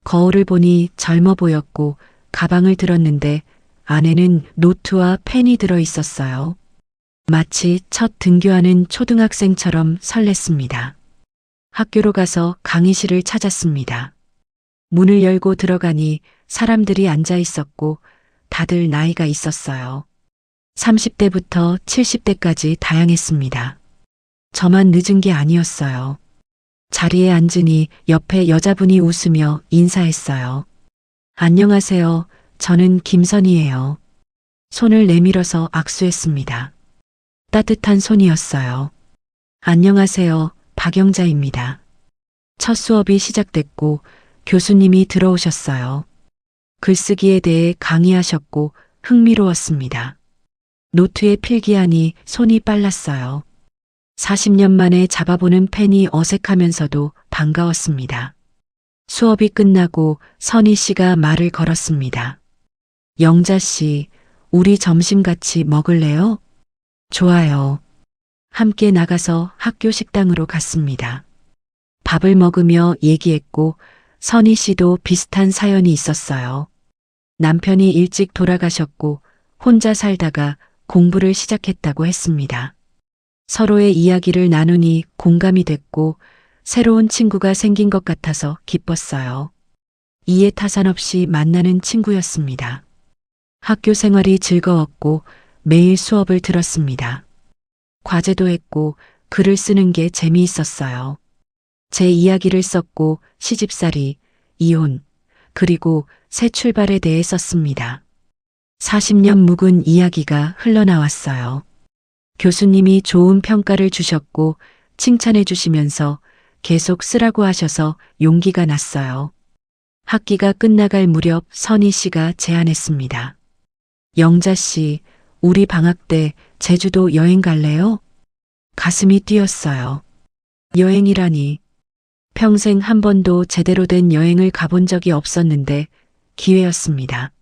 거울을 보니 젊어 보였고 가방을 들었는데 안에는 노트와 펜이 들어 있었어요. 마치 첫 등교하는 초등학생처럼 설렜습니다. 학교로 가서 강의실을 찾았습니다. 문을 열고 들어가니 사람들이 앉아 있었고 다들 나이가 있었어요. 30대부터 70대까지 다양했습니다. 저만 늦은 게 아니었어요. 자리에 앉으니 옆에 여자분이 웃으며 인사했어요. 안녕하세요. 저는 김선희예요. 손을 내밀어서 악수했습니다. 따뜻한 손이었어요. 안녕하세요. 박영자입니다. 첫 수업이 시작됐고 교수님이 들어오셨어요. 글쓰기에 대해 강의하셨고 흥미로웠습니다. 노트에 필기하니 손이 빨랐어요. 40년 만에 잡아보는 펜이 어색하면서도 반가웠습니다. 수업이 끝나고 선희 씨가 말을 걸었습니다. 영자 씨, 우리 점심 같이 먹을래요? 좋아요. 함께 나가서 학교 식당으로 갔습니다. 밥을 먹으며 얘기했고 선희 씨도 비슷한 사연이 있었어요. 남편이 일찍 돌아가셨고 혼자 살다가 공부를 시작했다고 했습니다. 서로의 이야기를 나누니 공감이 됐고 새로운 친구가 생긴 것 같아서 기뻤어요. 이해 타산 없이 만나는 친구였습니다. 학교 생활이 즐거웠고 매일 수업을 들었습니다. 과제도 했고 글을 쓰는 게 재미있었어요. 제 이야기를 썼고 시집살이, 이혼, 그리고 새 출발에 대해 썼습니다. 40년 묵은 이야기가 흘러나왔어요. 교수님이 좋은 평가를 주셨고 칭찬해 주시면서 계속 쓰라고 하셔서 용기가 났어요. 학기가 끝나갈 무렵 선희 씨가 제안했습니다. 영자 씨, 우리 방학 때 제주도 여행 갈래요? 가슴이 뛰었어요. 여행이라니. 평생 한 번도 제대로 된 여행을 가본 적이 없었는데 기회였습니다.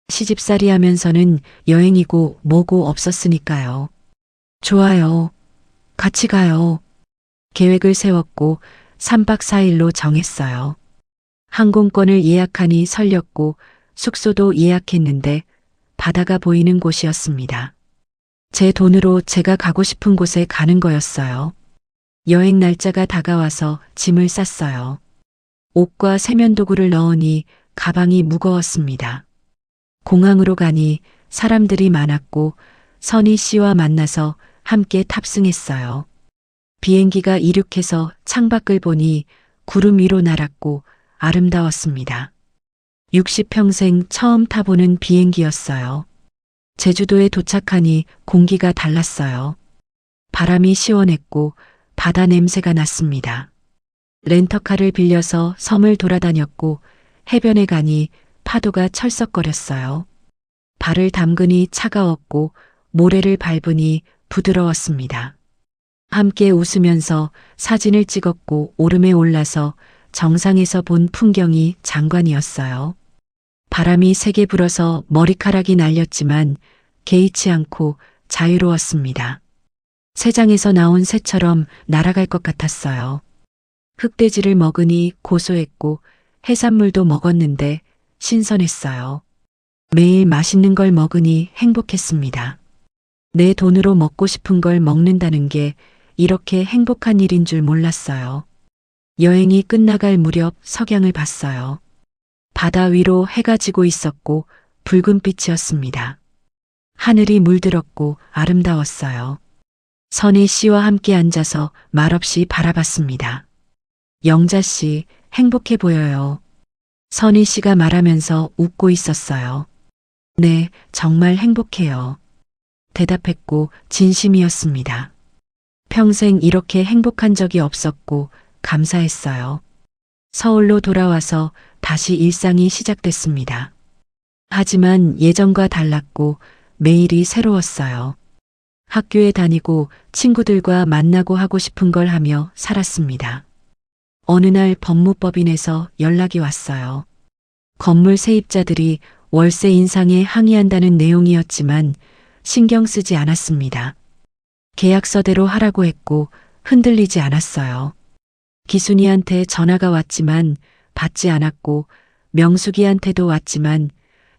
시집살이 하면서는 여행이고 뭐고 없었으니까요. 좋아요. 같이 가요. 계획을 세웠고 3박 4일로 정했어요. 항공권을 예약하니 설렸고 숙소도 예약했는데 바다가 보이는 곳이었습니다. 제 돈으로 제가 가고 싶은 곳에 가는 거였어요. 여행 날짜가 다가와서 짐을 쌌어요. 옷과 세면도구를 넣으니 가방이 무거웠습니다. 공항으로 가니 사람들이 많았고 선희 씨와 만나서 함께 탑승했어요. 비행기가 이륙해서 창밖을 보니 구름 위로 날았고 아름다웠습니다. 60평생 처음 타보는 비행기였어요. 제주도에 도착하니 공기가 달랐어요. 바람이 시원했고 바다 냄새가 났습니다. 렌터카를 빌려서 섬을 돌아다녔고 해변에 가니 파도가 철썩거렸어요. 발을 담그니 차가웠고 모래를 밟으니 부드러웠습니다. 함께 웃으면서 사진을 찍었고 오름에 올라서 정상에서 본 풍경이 장관이었어요. 바람이 세게 불어서 머리카락이 날렸지만 개의치 않고 자유로웠습니다. 새장에서 나온 새처럼 날아갈 것 같았어요. 흑돼지를 먹으니 고소했고 해산물도 먹었는데 신선했어요. 매일 맛있는 걸 먹으니 행복했습니다. 내 돈으로 먹고 싶은 걸 먹는다는 게 이렇게 행복한 일인 줄 몰랐어요. 여행이 끝나갈 무렵 석양을 봤어요. 바다 위로 해가 지고 있었고 붉은 빛이었습니다. 하늘이 물들었고 아름다웠어요. 선희 씨와 함께 앉아서 말없이 바라봤습니다. 영자 씨, 행복해 보여요. 선희 씨가 말하면서 웃고 있었어요. 네, 정말 행복해요. 대답했고 진심이었습니다. 평생 이렇게 행복한 적이 없었고 감사했어요. 서울로 돌아와서 다시 일상이 시작됐습니다. 하지만 예전과 달랐고 매일이 새로웠어요. 학교에 다니고 친구들과 만나고 하고 싶은 걸 하며 살았습니다. 어느 날 법무법인에서 연락이 왔어요. 건물 세입자들이 월세 인상에 항의한다는 내용이었지만 신경 쓰지 않았습니다. 계약서대로 하라고 했고 흔들리지 않았어요. 기순이한테 전화가 왔지만 받지 않았고 명숙이한테도 왔지만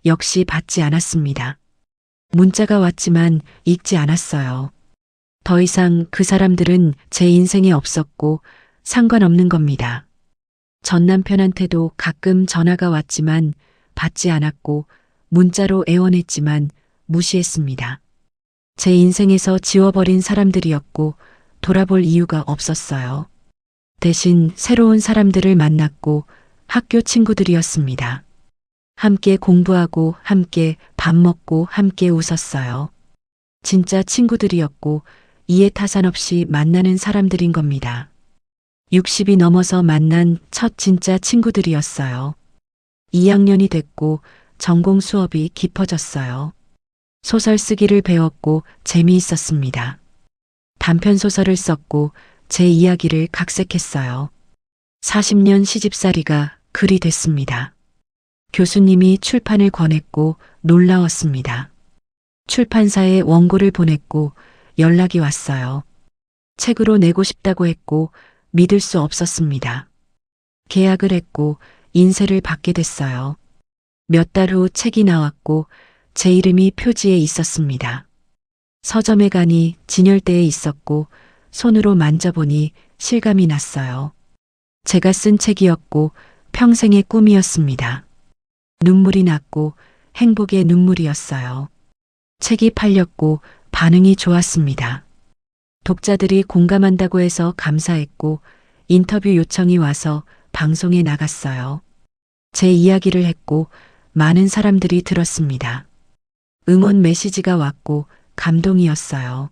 역시 받지 않았습니다. 문자가 왔지만 읽지 않았어요. 더 이상 그 사람들은 제 인생에 없었고 상관없는 겁니다. 전 남편한테도 가끔 전화가 왔지만 받지 않았고 문자로 애원했지만 무시했습니다. 제 인생에서 지워버린 사람들이었고 돌아볼 이유가 없었어요. 대신 새로운 사람들을 만났고 학교 친구들이었습니다. 함께 공부하고 함께 밥 먹고 함께 웃었어요. 진짜 친구들이었고 이해 타산 없이 만나는 사람들인 겁니다. 60이 넘어서 만난 첫 진짜 친구들이었어요. 2학년이 됐고 전공 수업이 깊어졌어요. 소설 쓰기를 배웠고 재미있었습니다. 단편 소설을 썼고 제 이야기를 각색했어요. 40년 시집살이가 글이 됐습니다. 교수님이 출판을 권했고 놀라웠습니다. 출판사에 원고를 보냈고 연락이 왔어요. 책으로 내고 싶다고 했고 믿을 수 없었습니다. 계약을 했고 인쇄를 받게 됐어요. 몇 달 후 책이 나왔고 제 이름이 표지에 있었습니다. 서점에 가니 진열대에 있었고 손으로 만져보니 실감이 났어요. 제가 쓴 책이었고 평생의 꿈이었습니다. 눈물이 났고 행복의 눈물이었어요. 책이 팔렸고 반응이 좋았습니다. 독자들이 공감한다고 해서 감사했고 인터뷰 요청이 와서 방송에 나갔어요. 제 이야기를 했고 많은 사람들이 들었습니다. 응원 메시지가 왔고 감동이었어요.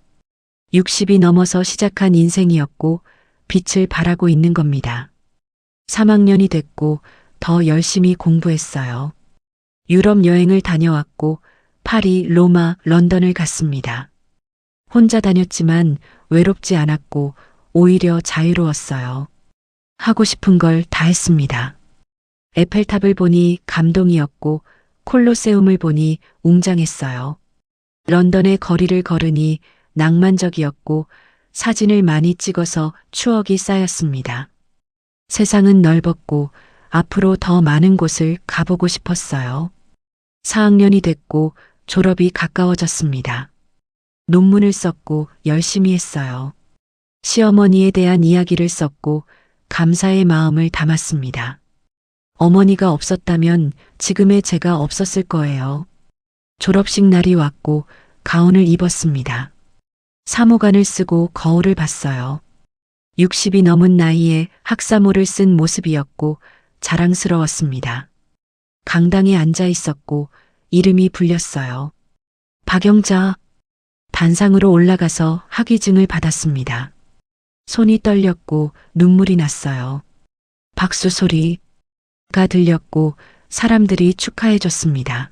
60이 넘어서 시작한 인생이었고 빛을 발하고 있는 겁니다. 3학년이 됐고 더 열심히 공부했어요. 유럽 여행을 다녀왔고 파리, 로마, 런던을 갔습니다. 혼자 다녔지만 외롭지 않았고 오히려 자유로웠어요. 하고 싶은 걸 다 했습니다. 에펠탑을 보니 감동이었고 콜로세움을 보니 웅장했어요. 런던의 거리를 걸으니 낭만적이었고 사진을 많이 찍어서 추억이 쌓였습니다. 세상은 넓었고 앞으로 더 많은 곳을 가보고 싶었어요. 4학년이 됐고 졸업이 가까워졌습니다. 논문을 썼고 열심히 했어요. 시어머니에 대한 이야기를 썼고 감사의 마음을 담았습니다. 어머니가 없었다면 지금의 제가 없었을 거예요. 졸업식 날이 왔고 가운을 입었습니다. 사무관을 쓰고 거울을 봤어요. 60이 넘은 나이에 학사모를 쓴 모습이었고 자랑스러웠습니다. 강당에 앉아 있었고 이름이 불렸어요. 박영자. 단상으로 올라가서 학위증을 받았습니다. 손이 떨렸고 눈물이 났어요. 박수 소리가 들렸고 사람들이 축하해 줬습니다.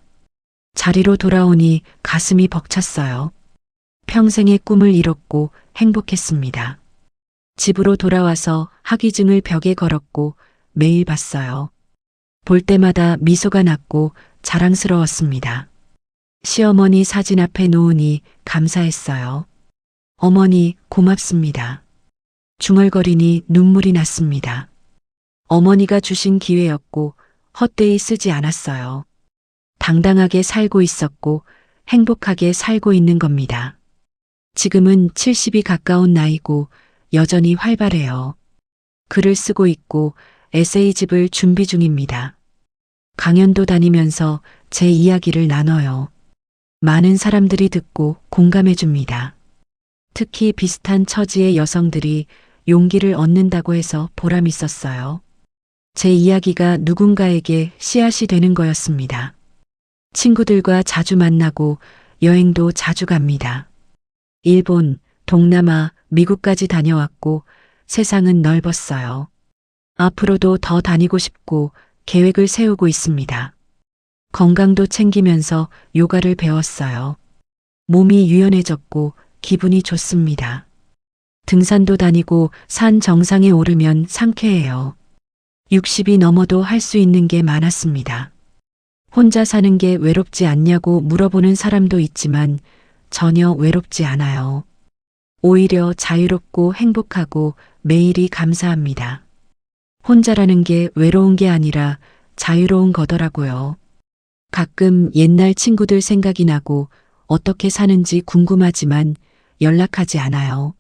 자리로 돌아오니 가슴이 벅찼어요. 평생의 꿈을 이뤘고 행복했습니다. 집으로 돌아와서 학위증을 벽에 걸었고 매일 봤어요. 볼 때마다 미소가 났고 자랑스러웠습니다. 시어머니 사진 앞에 놓으니 감사했어요. 어머니 고맙습니다. 중얼거리니 눈물이 났습니다. 어머니가 주신 기회였고 헛되이 쓰지 않았어요. 당당하게 살고 있었고 행복하게 살고 있는 겁니다. 지금은 70이 가까운 나이고 여전히 활발해요. 글을 쓰고 있고 에세이집을 준비 중입니다. 강연도 다니면서 제 이야기를 나눠요. 많은 사람들이 듣고 공감해 줍니다. 특히 비슷한 처지의 여성들이 용기를 얻는다고 해서 보람 있었어요. 제 이야기가 누군가에게 씨앗이 되는 거였습니다. 친구들과 자주 만나고 여행도 자주 갑니다. 일본, 동남아, 미국까지 다녀왔고 세상은 넓었어요. 앞으로도 더 다니고 싶고 계획을 세우고 있습니다. 건강도 챙기면서 요가를 배웠어요. 몸이 유연해졌고 기분이 좋습니다. 등산도 다니고 산 정상에 오르면 상쾌해요. 60이 넘어도 할 수 있는 게 많았습니다. 혼자 사는 게 외롭지 않냐고 물어보는 사람도 있지만 전혀 외롭지 않아요. 오히려 자유롭고 행복하고 매일이 감사합니다. 혼자라는 게 외로운 게 아니라 자유로운 거더라고요. 가끔 옛날 친구들 생각이 나고 어떻게 사는지 궁금하지만 연락하지 않아요.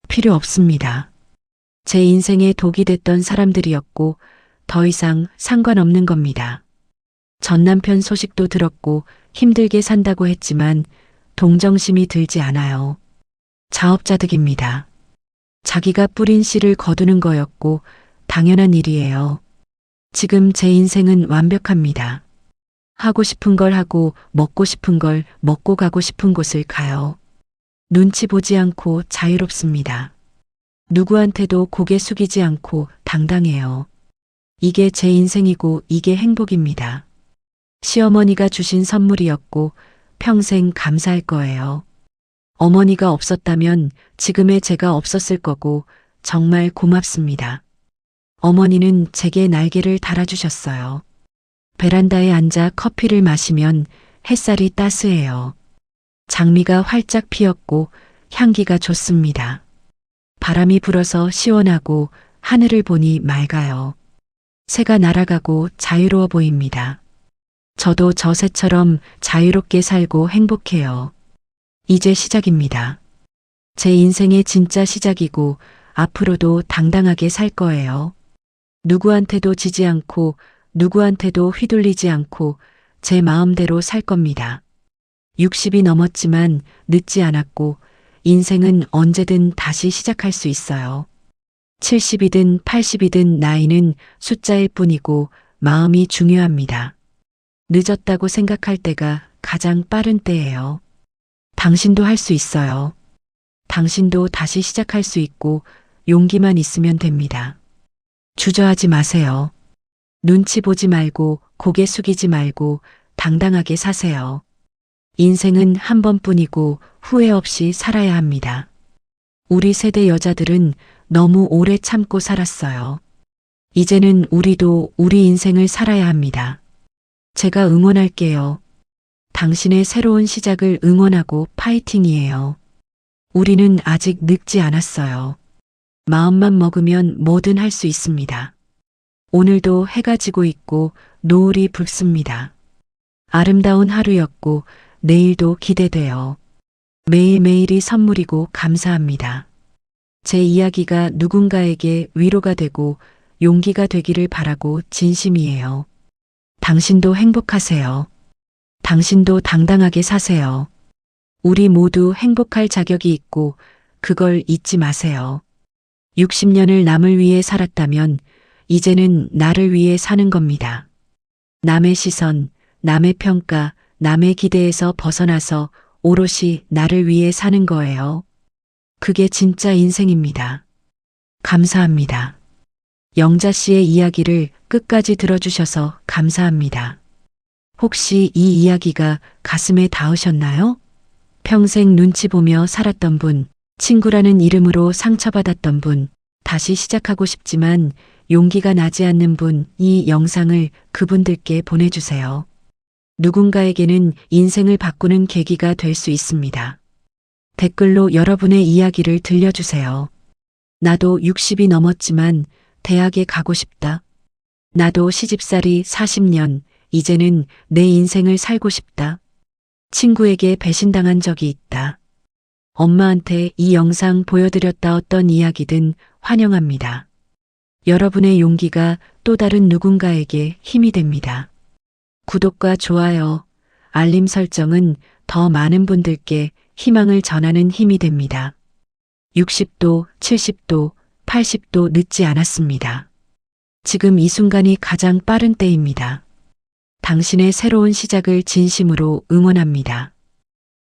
필요 없습니다. 제 인생에 독이 됐던 사람들이었고 더 이상 상관없는 겁니다. 전 남편 소식도 들었고 힘들게 산다고 했지만 동정심이 들지 않아요. 자업자득입니다. 자기가 뿌린 씨를 거두는 거였고 당연한 일이에요. 지금 제 인생은 완벽합니다. 하고 싶은 걸 하고 먹고 싶은 걸 먹고 가고 싶은 곳을 가요. 눈치 보지 않고 자유롭습니다. 누구한테도 고개 숙이지 않고 당당해요. 이게 제 인생이고 이게 행복입니다. 시어머니가 주신 선물이었고 평생 감사할 거예요. 어머니가 없었다면 지금의 제가 없었을 거고 정말 고맙습니다. 어머니는 제게 날개를 달아주셨어요. 베란다에 앉아 커피를 마시면 햇살이 따스해요. 장미가 활짝 피었고 향기가 좋습니다. 바람이 불어서 시원하고 하늘을 보니 맑아요. 새가 날아가고 자유로워 보입니다. 저도 저 새처럼 자유롭게 살고 행복해요. 이제 시작입니다. 제 인생의 진짜 시작이고 앞으로도 당당하게 살 거예요. 누구한테도 지지 않고 누구한테도 휘둘리지 않고 제 마음대로 살 겁니다. 60이 넘었지만 늦지 않았고 인생은 언제든 다시 시작할 수 있어요. 70이든 80이든 나이는 숫자일 뿐이고 마음이 중요합니다. 늦었다고 생각할 때가 가장 빠른 때예요. 당신도 할 수 있어요. 당신도 다시 시작할 수 있고 용기만 있으면 됩니다. 주저하지 마세요. 눈치 보지 말고 고개 숙이지 말고 당당하게 사세요. 인생은 한 번뿐이고 후회 없이 살아야 합니다. 우리 세대 여자들은 너무 오래 참고 살았어요. 이제는 우리도 우리 인생을 살아야 합니다. 제가 응원할게요. 당신의 새로운 시작을 응원하고 파이팅이에요. 우리는 아직 늙지 않았어요. 마음만 먹으면 뭐든 할 수 있습니다. 오늘도 해가 지고 있고 노을이 붉습니다. 아름다운 하루였고 내일도 기대돼요. 매일매일이 선물이고 감사합니다. 제 이야기가 누군가에게 위로가 되고 용기가 되기를 바라고 진심이에요. 당신도 행복하세요. 당신도 당당하게 사세요. 우리 모두 행복할 자격이 있고 그걸 잊지 마세요. 60년을 남을 위해 살았다면 이제는 나를 위해 사는 겁니다. 남의 시선, 남의 평가, 남의 기대에서 벗어나서 오롯이 나를 위해 사는 거예요. 그게 진짜 인생입니다. 감사합니다. 영자 씨의 이야기를 끝까지 들어주셔서 감사합니다. 혹시 이 이야기가 가슴에 닿으셨나요? 평생 눈치 보며 살았던 분, 친구라는 이름으로 상처받았던 분, 다시 시작하고 싶지만 용기가 나지 않는 분, 이 영상을 그분들께 보내주세요. 누군가에게는 인생을 바꾸는 계기가 될 수 있습니다. 댓글로 여러분의 이야기를 들려주세요. 나도 60이 넘었지만 대학에 가고 싶다. 나도 시집살이 40년, 이제는 내 인생을 살고 싶다. 친구에게 배신당한 적이 있다. 엄마한테 이 영상 보여드렸다. 어떤 이야기든 환영합니다. 여러분의 용기가 또 다른 누군가에게 힘이 됩니다. 구독과 좋아요, 알림 설정은 더 많은 분들께 희망을 전하는 힘이 됩니다. 60도, 70도, 80도 늦지 않았습니다. 지금 이 순간이 가장 빠른 때입니다. 당신의 새로운 시작을 진심으로 응원합니다.